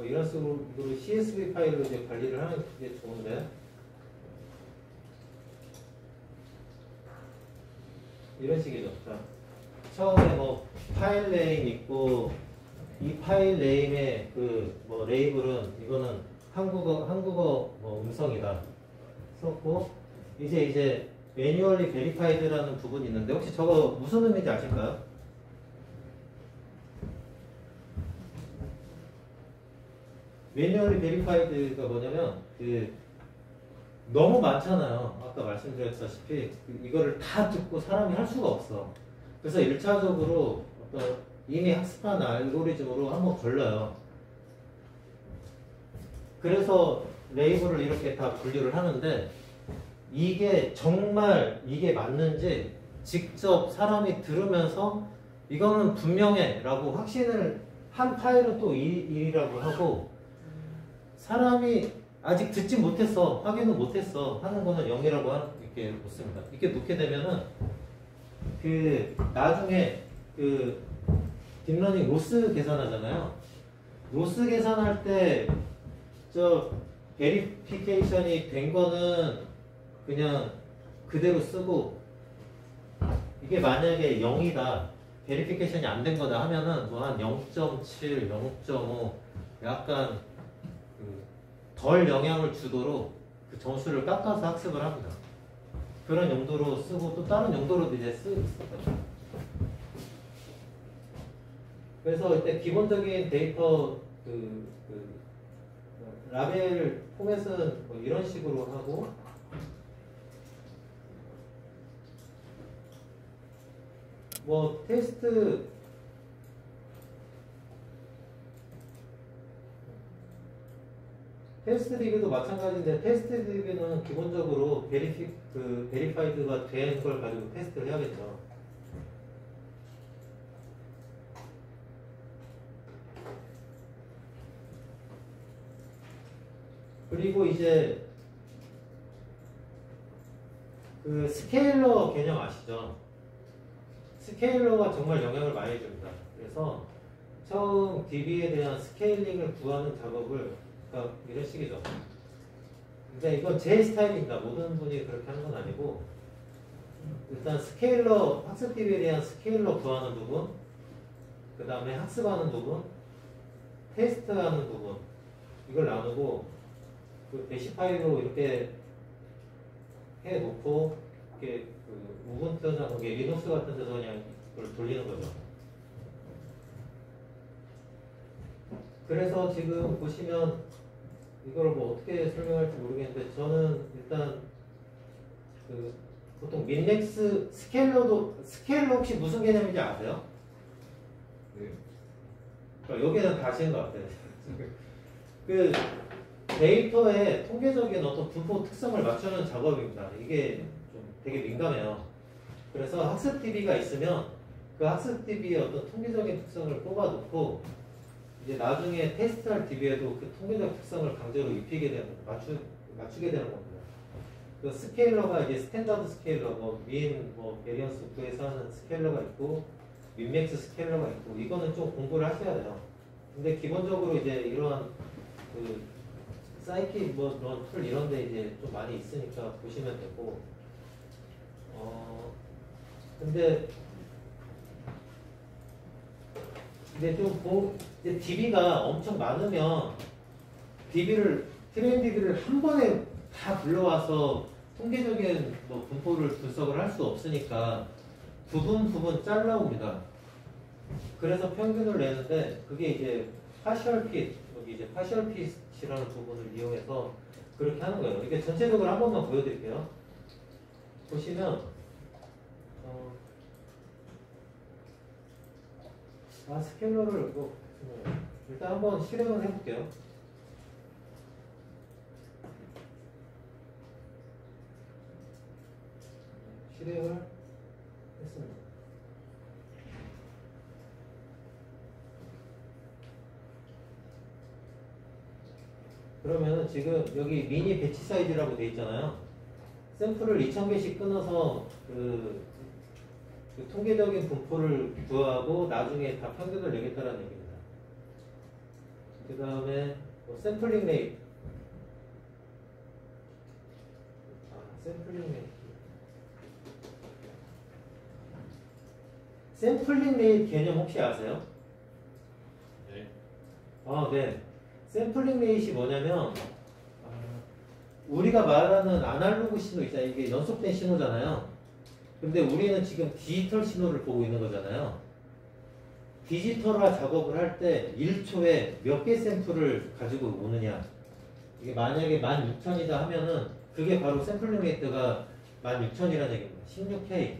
이런 식으로 CSV 파일로 이제 관리를 하는 게 좋은데 이런 식이죠. 자, 처음에 뭐 파일 네임 있고 이 파일 네임의 그 뭐 레이블은 이거는 한국어 뭐 음성이다 썼고 이제 매뉴얼리 베리파이드라는 부분이 있는데 혹시 저거 무슨 의미인지 아실까요? 매뉴얼리 베리파이드가 뭐냐면 그 너무 많잖아요. 아까 말씀드렸다시피 이거를 다 듣고 사람이 할 수가 없어. 그래서 1차적으로 어떤 이미 학습한 알고리즘으로 한번 걸러요. 그래서 레이블을 이렇게 다 분류를 하는데 이게 정말 이게 맞는지 직접 사람이 들으면서 이거는 분명해 라고 확신을 한 파일은 또 1이라고 하고 사람이 아직 듣지 못했어 확인은 못했어 하는 거는 0이라고 이렇게 놓습니다. 이렇게 놓게 되면은 그 나중에 그 딥러닝 로스 계산하잖아요. 로스 계산할 때 저 베리피케이션이 된 거는 그냥 그대로 쓰고, 이게 만약에 0이다, 베리피케이션이 안 된 거다 하면은 뭐 한 0.7, 0.5 약간 덜 영향을 주도록 그 점수를 깎아서 학습을 합니다. 그런 용도로 쓰고 또 다른 용도로도 이제 쓰습니다. 그래서 일단 기본적인 데이터 라벨 포맷은 뭐 이런 식으로 하고, 뭐 테스트 DB도 마찬가지인데, 테스트 DB는 기본적으로 베리파이드가 된 걸 가지고 테스트를 해야겠죠. 그리고 이제 그 스케일러 개념 아시죠? 스케일러가 정말 영향을 많이 줍니다. 그래서 처음 DB에 대한 스케일링을 구하는 작업을, 그러니까 이런 식이죠. 근데 이건 제 스타일입니다. 모든 분이 그렇게 하는 건 아니고, 일단 스케일러, 학습 DB에 대한 스케일러 구하는 부분, 그 다음에 학습하는 부분, 테스트하는 부분, 이걸 나누고 그 게시 파일로 이렇게 해놓고, 이렇게 그 우분투나 리눅스 같은 데서 그냥 그걸 돌리는 거죠. 그래서 지금 보시면 이걸 뭐 어떻게 설명할지 모르겠는데, 저는 일단 그 보통 민맥스 스케일러 혹시 무슨 개념인지 아세요? 네. 그러니까 여기는 다 아시는 것 같아요. 그 데이터의 통계적인 어떤 분포 특성을 맞추는 작업입니다. 이게 좀 되게 민감해요. 그래서 학습 DB가 있으면 그 학습 DB의 어떤 통계적인 특성을 뽑아놓고, 이제 나중에 테스트할 DB에도 그 통계적 특성을 강제로 입히게 되는, 맞추게 되는 겁니다. 그 스케일러가 이제 스탠다드 스케일러, 베리언스 구해서 하는 스케일러가 있고, 민맥스 스케일러가 있고, 이거는 좀 공부를 하셔야 돼요. 근데 기본적으로 이제 이러한 그 사이킥 툴 이런 데 이제 좀 많이 있으니까 보시면 되고, 근데 이제 DB가 엄청 많으면 트레인 DB를 한 번에 다 불러와서 통계적인 분포를 분석을 할 수 없으니까 부분 잘라옵니다. 그래서 평균을 내는데, 그게 이제 파셜 핏, 여기 이제 파셜 핏이라는 부분을 이용해서 그렇게 하는 거예요. 이게 전체적으로 한 번만 보여드릴게요. 보시면 스케일러를 일단 한번 실행을 해볼게요. 실행을 했습니다. 그러면 지금 여기 미니 배치 사이즈라고 돼 있잖아요. 샘플을 2000개씩 끊어서 그 통계적인 분포를 구하고 나중에 다 평균을 내겠다는 얘기입니다. 그 다음에 샘플링 레이트. 샘플링 레이트 개념 혹시 아세요? 네. 네. 샘플링 레이트이 뭐냐면, 우리가 말하는 아날로그 신호 있잖아요. 이게 연속된 신호잖아요. 근데 우리는 지금 디지털 신호를 보고 있는 거잖아요. 디지털화 작업을 할 때 1초에 몇 개 샘플을 가지고 오느냐. 이게 만약에 16,000이다 하면은 그게 바로 샘플링 레이트가 16,000이라는 얘기입니다. 16K.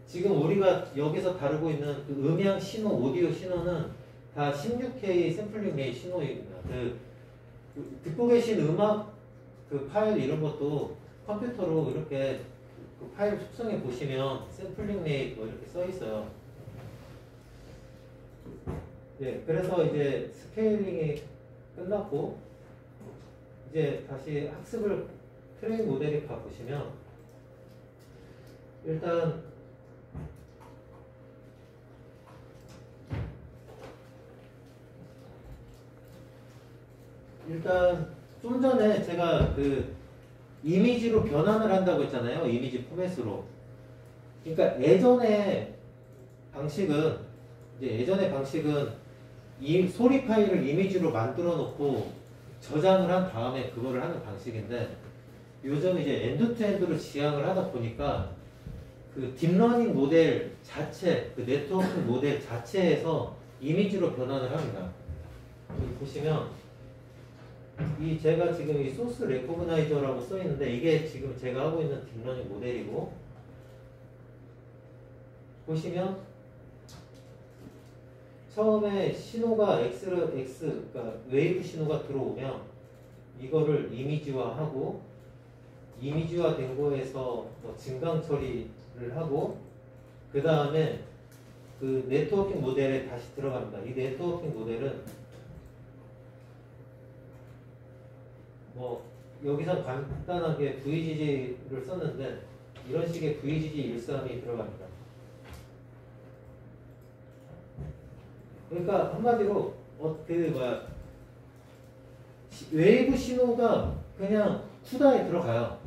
지금 우리가 여기서 다루고 있는 그 음향 신호, 오디오 신호는 다 16K 샘플링 레이트 신호입니다. 듣고 계신 음악 그 파일 이런 것도 컴퓨터로 이렇게 그 파일 속성에 보시면 샘플링 레이트 이렇게 써 있어요. 네, 그래서 이제 스케일링이 끝났고, 이제 다시 학습을 트레인 모델을 바꾸시면, 일단 일단 좀 전에 제가 그 이미지로 변환을 한다고 했잖아요. 이미지 포맷으로. 그러니까 예전의 방식은 이 소리 파일을 이미지로 만들어 놓고 저장을 한 다음에 그거를 하는 방식인데 요즘 이제 엔드투엔드로 지향을 하다 보니까 그 딥러닝 모델 자체, 그 네트워크 모델 자체에서 이미지로 변환을 합니다. 여기 보시면 이 제가 지금 이 소스 레코그나이저라고 써 있는데 이게 지금 제가 하고 있는 딥러닝 모델이고 보시면 처음에 신호가 그러니까 웨이브 신호가 들어오면 이거를 이미지화하고 이미지화 된 거에서 뭐 증강 처리를 하고 그 다음에 그 네트워킹 모델에 다시 들어갑니다. 이 네트워킹 모델은 뭐 여기서 간단하게 VGG를 썼는데 이런 식의 VGG 13이 들어갑니다. 그러니까 한마디로 웨이브 신호가 그냥 투다에 들어가요.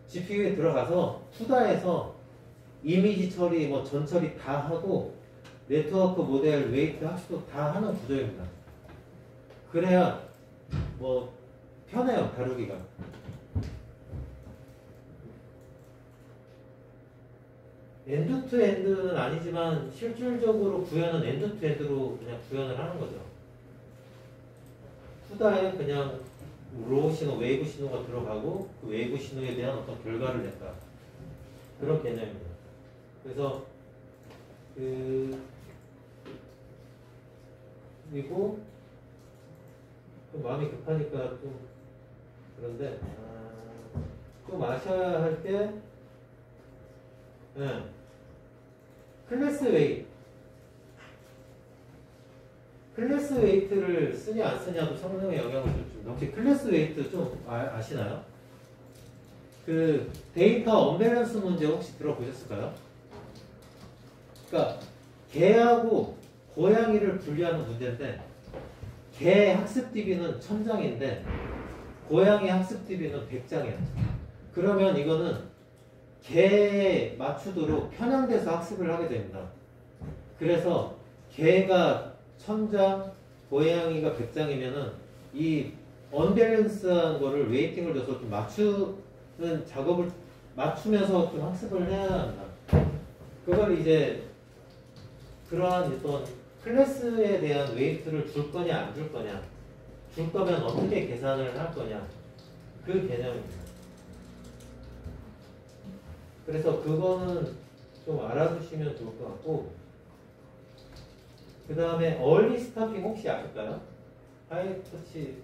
GPU에 들어가서 투다에서 이미지 처리, 뭐 전 처리 다 하고 네트워크 모델, 웨이트 학습도 다 하는 구조입니다. 그래야 뭐 편해요, 다루기가. 엔드투엔드는 아니지만 실질적으로 구현은 엔드투엔드로 그냥 구현을 하는 거죠. 투다에 그냥 로우 신호, 웨이브 신호가 들어가고 그 웨이브 신호에 대한 어떤 결과를 낸다. 그런 개념입니다. 그래서 그리고 좀 마음이 급하니까 좀 그런데 좀 아셔야 할 게 클래스 웨이트를 쓰냐 안 쓰냐도 성능에 영향을 줍니다. 혹시 클래스 웨이트 좀 아시나요? 그 데이터 언밸런스 문제 혹시 들어보셨을까요? 그러니까 개하고 고양이를 분리하는 문제인데 개 학습 DB는 1000장인데 고양이 학습 DB는 100장이에요. 그러면 이거는 개에 맞추도록 편향돼서 학습을 하게 됩니다. 그래서 개가 1000장, 고양이가 100장이면은 이 언밸런스한 거를 웨이팅을 줘서 좀 맞추는 작업을 맞추면서 좀 학습을 해야 한다. 그걸 이제 그러한 어떤 클래스에 대한 웨이트를 줄 거냐 안 줄 거냐, 줄 거면 어떻게 계산을 할 거냐, 그 개념입니다. 그래서 그거는 좀 알아두시면 좋을 것 같고, 그 다음에 얼리 스타핑 혹시 아실까요? 하이터치.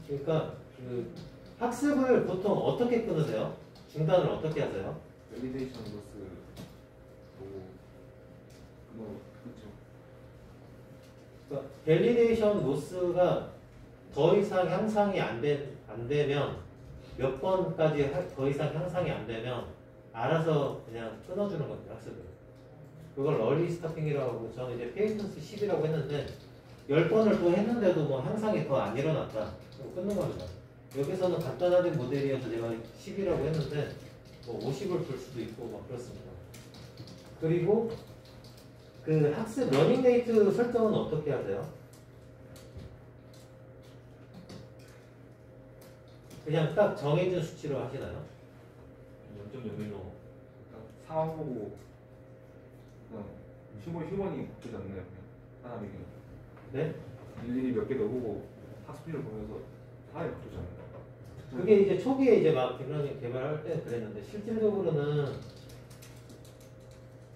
그러니까 그 학습을 보통 어떻게 끊으세요? 중단을 어떻게 하세요? 밸리데이션 로스 보고 그거 그렇죠. 그러니까 밸리데이션 로스가 더 이상 향상이 안 되면 몇 번까지 더 이상 향상이 안 되면 알아서 그냥 끊어주는 겁니다. 학습을. 그걸 얼리 스타핑이라고 하고, 저는 이제 페이턴스 10이라고 했는데 10번을 또 했는데도 뭐 향상이 더 안 일어났다. 그럼 끊는 겁니다. 여기서는 간단한 모델이어서 제가 10이라고 했는데 뭐 50을 줄 수도 있고 막 그렇습니다. 그리고 그 학습 러닝 레이트 설정은 어떻게 하세요? 그냥 딱 정해진 수치로 하시나요? 0.01로 상황 보고 그냥 휴먼이 바뀌지 않나요? 그냥 사람이 그냥 네? 일일이 몇 개 넣어보고 학습률을 보면서 사람이 바뀌지 않나요? 그게 이제 초기에 이제 막 딥러닝 개발할 때 그랬는데 실질적으로는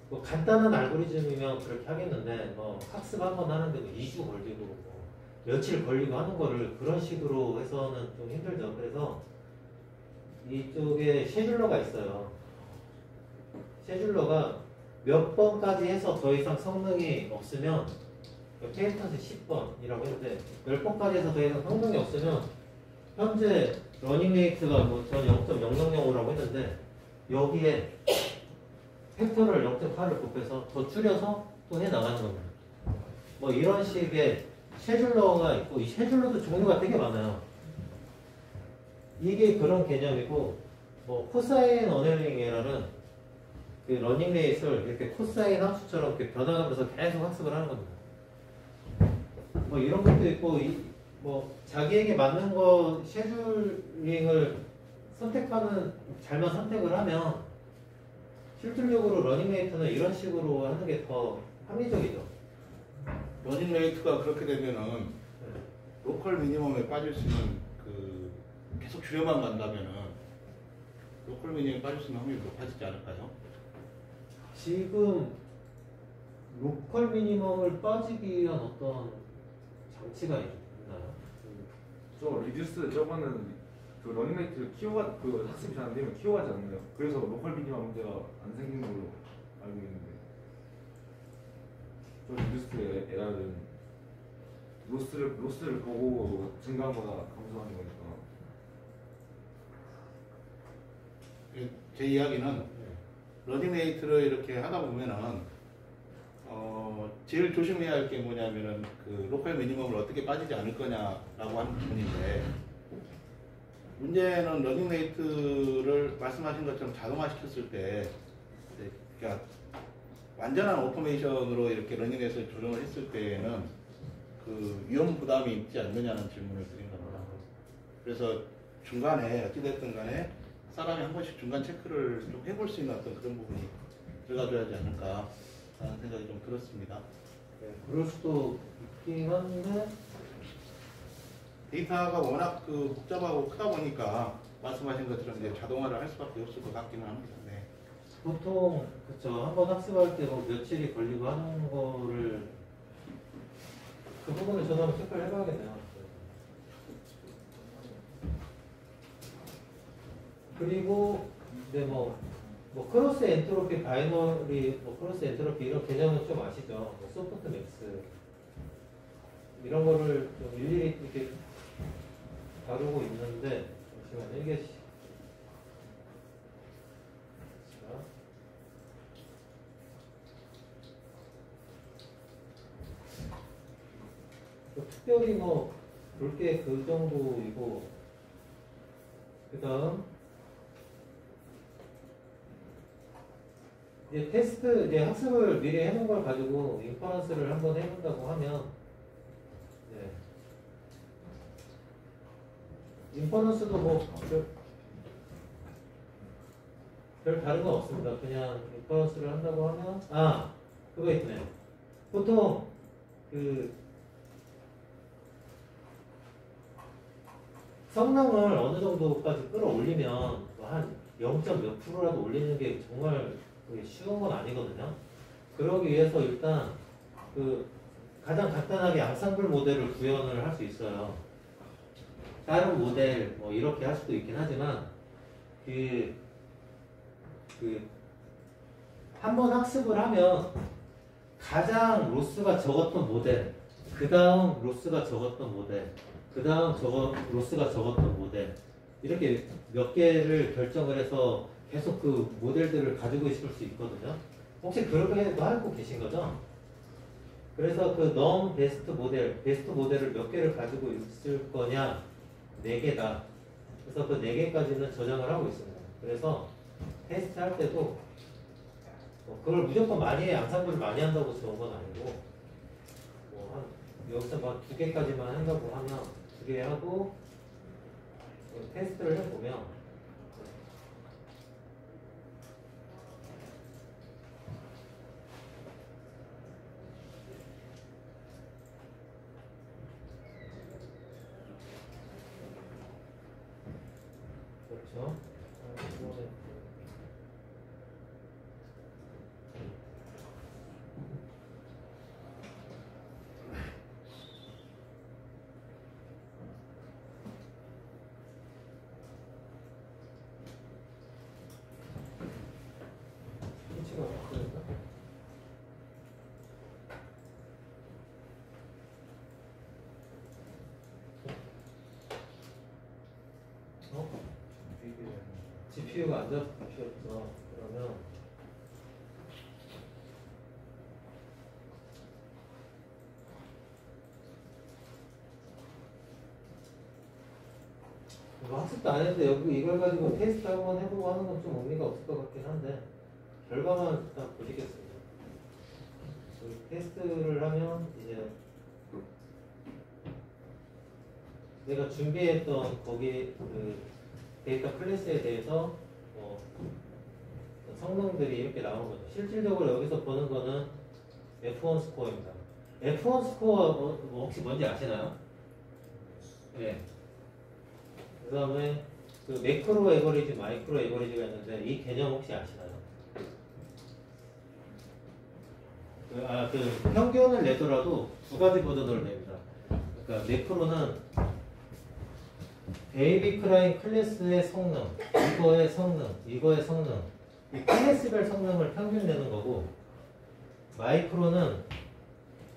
뭐 간단한 알고리즘이면 그렇게 하겠는데 뭐 학습 한번 하는데 뭐 2주 걸리고 뭐 며칠 걸리고 하는 거를 그런 식으로 해서는 좀 힘들죠. 그래서 이쪽에 쉐줄러가 있어요. 쉐줄러가 몇 번까지 해서 더 이상 성능이 없으면 페이턴스 10번이라고 했는데 10번까지 해서 더 이상 성능이 없으면 현재 러닝 레이트가 전 0.0005라고 했는데 여기에 팩터를 0.8을 곱해서 더 줄여서 또 해나가는 겁니다. 뭐 이런 식의 쉐줄러가 있고 이 쉐줄러도 종류가 되게 많아요. 이게 그런 개념이고 뭐 코사인 어넬링 에러는 그 러닝 레이스를 이렇게 코사인 함수처럼 이렇게 변화하면서 계속 학습을 하는 겁니다. 뭐 이런 것도 있고 뭐 자기에게 맞는 거 쉐줄링을 선택하는 잘만 선택을 하면 실질적으로 러닝 레이트는 이런 식으로 하는 게 더 합리적이죠. 러닝 레이트가 그렇게 되면은 로컬 미니멈에 빠질 수 있는 그 계속 줄여만 간다면은 로컬 미니멈에 빠질 수 있는 확률이 높아지지 않을까요? 지금 로컬 미니멈을 빠지기 위한 어떤 장치가 있나요? 저 리듀스 저거는 그 러닝레이트를 키워가 그 학습이 잘 안 되면 키워가지 않나요? 그래서 로컬 미니멈 문제가 안 생기는 걸로 알고 있는데 저 리듀스 에러는 로스를 보고 증가한 거나 감소하는 거니까. 제 이야기는 러닝 레이트를 이렇게 하다 보면은 제일 조심해야 할 게 뭐냐면은 그 로컬 미니멈을 어떻게 빠지지 않을 거냐라고 하는 부분인데 문제는 러닝 레이트를 말씀하신 것처럼 자동화 시켰을 때 그러니까 완전한 오토메이션으로 이렇게 러닝 레이트를 조정을 했을 때에는 그 위험 부담이 있지 않느냐는 질문을 드린 겁니다. 그래서 중간에 어찌됐든 간에 사람이 한 번씩 중간 체크를 좀 해볼 수 있는 어떤 그런 부분이 들어가줘야지 않을까 하는 생각이 좀 들었습니다. 네, 그럴 수도 있긴 한데 데이터가 워낙 그 복잡하고 크다 보니까 말씀하신 것처럼 이제 자동화를 할 수밖에 없을 것 같기는 합니다. 네. 보통 그쵸 한번 학습할 때 뭐 며칠이 걸리고 하는 거를 그 부분을 저도 한번 체크를 해봐야겠네요. 그리고 이제 뭐 크로스 엔트로피 바이너리 크로스 엔트로피 이런 개념은 좀 아시죠? 뭐 소프트 맥스 이런 거를 좀 일일이 이렇게 다루고 있는데 잠시만요. 이게 특별히 뭐 볼 게 그 정도이고 그 다음 이제 테스트 이제 학습을 미리 해놓은 걸 가지고 인퍼런스를 한번 해본다고 하면 네. 인퍼런스도 뭐 별 다른 건 없습니다. 그냥 인퍼런스를 한다고 하면 그거 있네. 보통 그 성능을 어느 정도까지 끌어올리면 한 0. 몇 프로라도 올리는 게 정말 쉬운 건 아니거든요. 그러기 위해서 일단 그 가장 간단하게 앙상블 모델을 구현을 할 수 있어요. 다른 모델 뭐 이렇게 할 수도 있긴 하지만 한번 학습을 하면 가장 로스가 적었던 모델, 그 다음 로스가 적었던 모델, 그 다음 로스가 적었던 모델 이렇게 몇 개를 결정을 해서 계속 그 모델들을 가지고 있을 수 있거든요. 혹시 그렇게도 알고 계신 거죠? 그래서 그 베스트 모델을 몇 개를 가지고 있을 거냐? 4개다. 그래서 그 4개까지는 저장을 하고 있습니다. 그래서 테스트 할 때도 그걸 무조건 앙상블을 많이 한다고 좋은 건 아니고 여기서 막 2개까지만 한다고 하면 2개 하고 테스트를 해보면 그렇죠. GPU가 안 잡히었어. 그러면 뭐 학습도 안 했는데 여기 이걸 가지고 테스트 한번 해보고 하는 건 좀 의미가 없을 것 같긴 한데 결과만 일단 보시겠습니다. 테스트를 하면 이제 내가 준비했던 거기 그 데이터 클래스에 대해서 성능들이 이렇게 나오는 거죠. 실질적으로 여기서 보는 거는 F1 스코어입니다. F1 스코어 뭐 혹시 뭔지 아시나요? 네. 그 다음에 그 매크로 에버리지, 마이크로 에버리지가 있는데 이 개념 혹시 아시나요? 그 평균을 내더라도 두 가지 버전으로 냅니다. 그러니까 매크로는 베이비 크라잉 클래스의 성능, 이거의 성능, 이거의 성능, 이 클래스별 성능을 평균 내는 거고, 마이크로는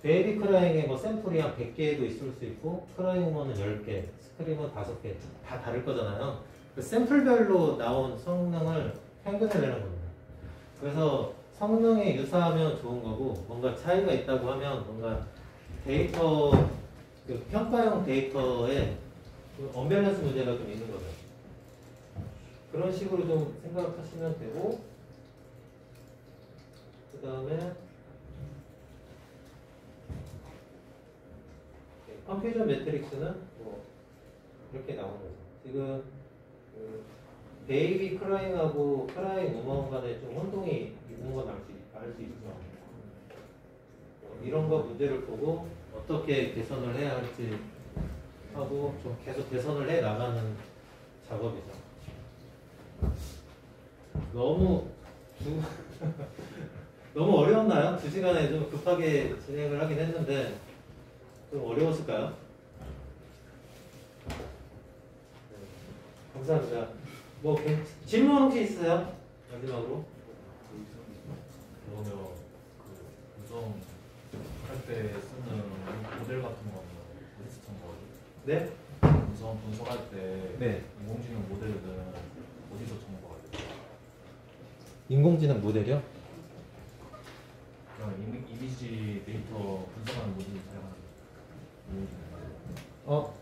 베이비 크라잉의 뭐 샘플이 한 100개도 있을 수 있고, 크라잉 우먼은 10개, 스크림은 5개, 다 다를 거잖아요. 그 샘플별로 나온 성능을 평균을 내는 겁니다. 그래서 성능이 유사하면 좋은 거고, 뭔가 차이가 있다고 하면 뭔가 데이터, 그 평가형 데이터에 언밸런스 문제가 좀 있는 거죠. 그런 식으로 좀 생각하시면 되고, 그 다음에 컴퓨전 매트릭스는 뭐 이렇게 나오는 거죠. 지금 그 베이비 크라잉하고 크라잉 우먼 간에 좀 혼동이 있는 건 알 수 있죠. 이런 거 문제를 보고 어떻게 개선을 해야 할지 하고 좀 계속 개선을 해 나가는 작업이죠. 너무 어려웠나요? 2시간에 좀 급하게 진행을 하긴 했는데 좀 어려웠을까요? 네, 감사합니다. 뭐 질문 혹시 있어요? 마지막으로. 그러면 그 구성 할 때 쓰는 모델 같은 거는 어디서 참고하죠? 네? 구성 분석할 때 네. 인공지능 모델은 어디서 참고하죠? 인공지능 모델이요? 그냥 이미지 데이터 분석하는 모델을 사용하는 인공지능.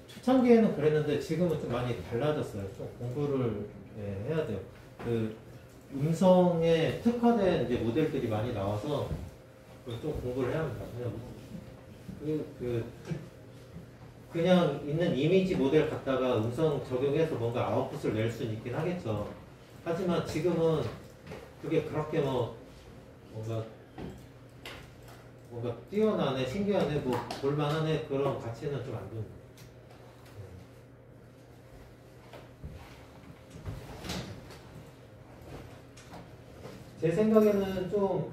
초창기에는 그랬는데 지금은 좀 많이 달라졌어요. 좀 공부를 해야 돼요. 그 음성에 특화된 이제 모델들이 많이 나와서 좀 공부를 해야 합니다. 그냥 있는 이미지 모델 갖다가 음성 적용해서 뭔가 아웃풋을 낼 수는 있긴 하겠죠. 하지만 지금은 그게 그렇게 뭔가 뛰어나네, 신기하네, 뭐 볼만하네 그런 가치는 좀 안 줍니다. 제 생각에는 좀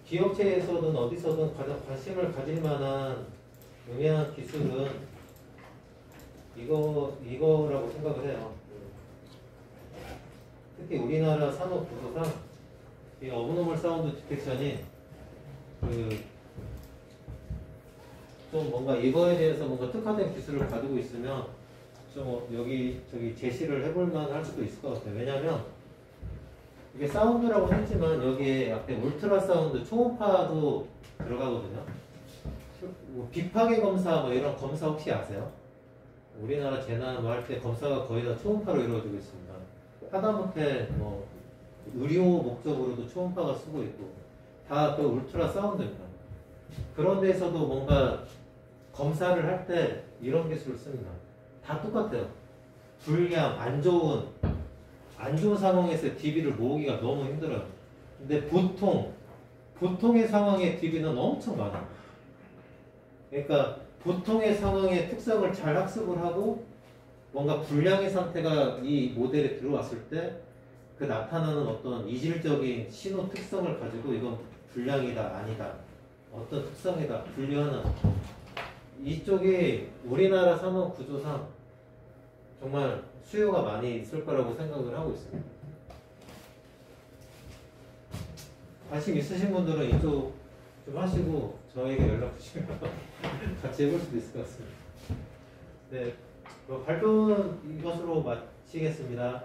기업체에서든 어디서든 가장 관심을 가질 만한 용이한 기술은 이거라고 생각을 해요. 특히 우리나라 산업 구조상 이 어브노멀 사운드 디텍션이 좀 뭔가 이거에 대해서 뭔가 특화된 기술을 가지고 있으면 좀 저기 제시를 해볼만 할 수도 있을 것 같아요. 왜냐면 이게 사운드라고 했지만 여기에 앞에 울트라 사운드, 초음파도 들어가거든요. 뭐 비파괴 검사 뭐 이런 검사 혹시 아세요? 우리나라 재난 뭐 할 때 검사가 거의 다 초음파로 이루어지고 있습니다. 하다못해 뭐 의료 목적으로도 초음파가 쓰고 있고 다 그 울트라 사운드입니다. 그런 데서도 뭔가 검사를 할 때 이런 기술을 씁니다. 다 똑같아요. 불량, 안 좋은 상황에서 DB를 모으기가 너무 힘들어요. 근데 보통의 상황에 DB는 엄청 많아요. 그러니까 보통의 상황의 특성을 잘 학습을 하고 뭔가 불량의 상태가 이 모델에 들어왔을 때 그 나타나는 어떤 이질적인 신호 특성을 가지고 이건 불량이다, 아니다, 어떤 특성이다 분류하는 이쪽이 우리나라 산업 구조상 정말 수요가 많이 있을 거라고 생각을 하고 있습니다. 관심 있으신 분들은 이쪽 좀 하시고 저에게 연락 주시면 같이 해볼 수도 있을 것 같습니다. 네, 발표는 이것으로 마치겠습니다.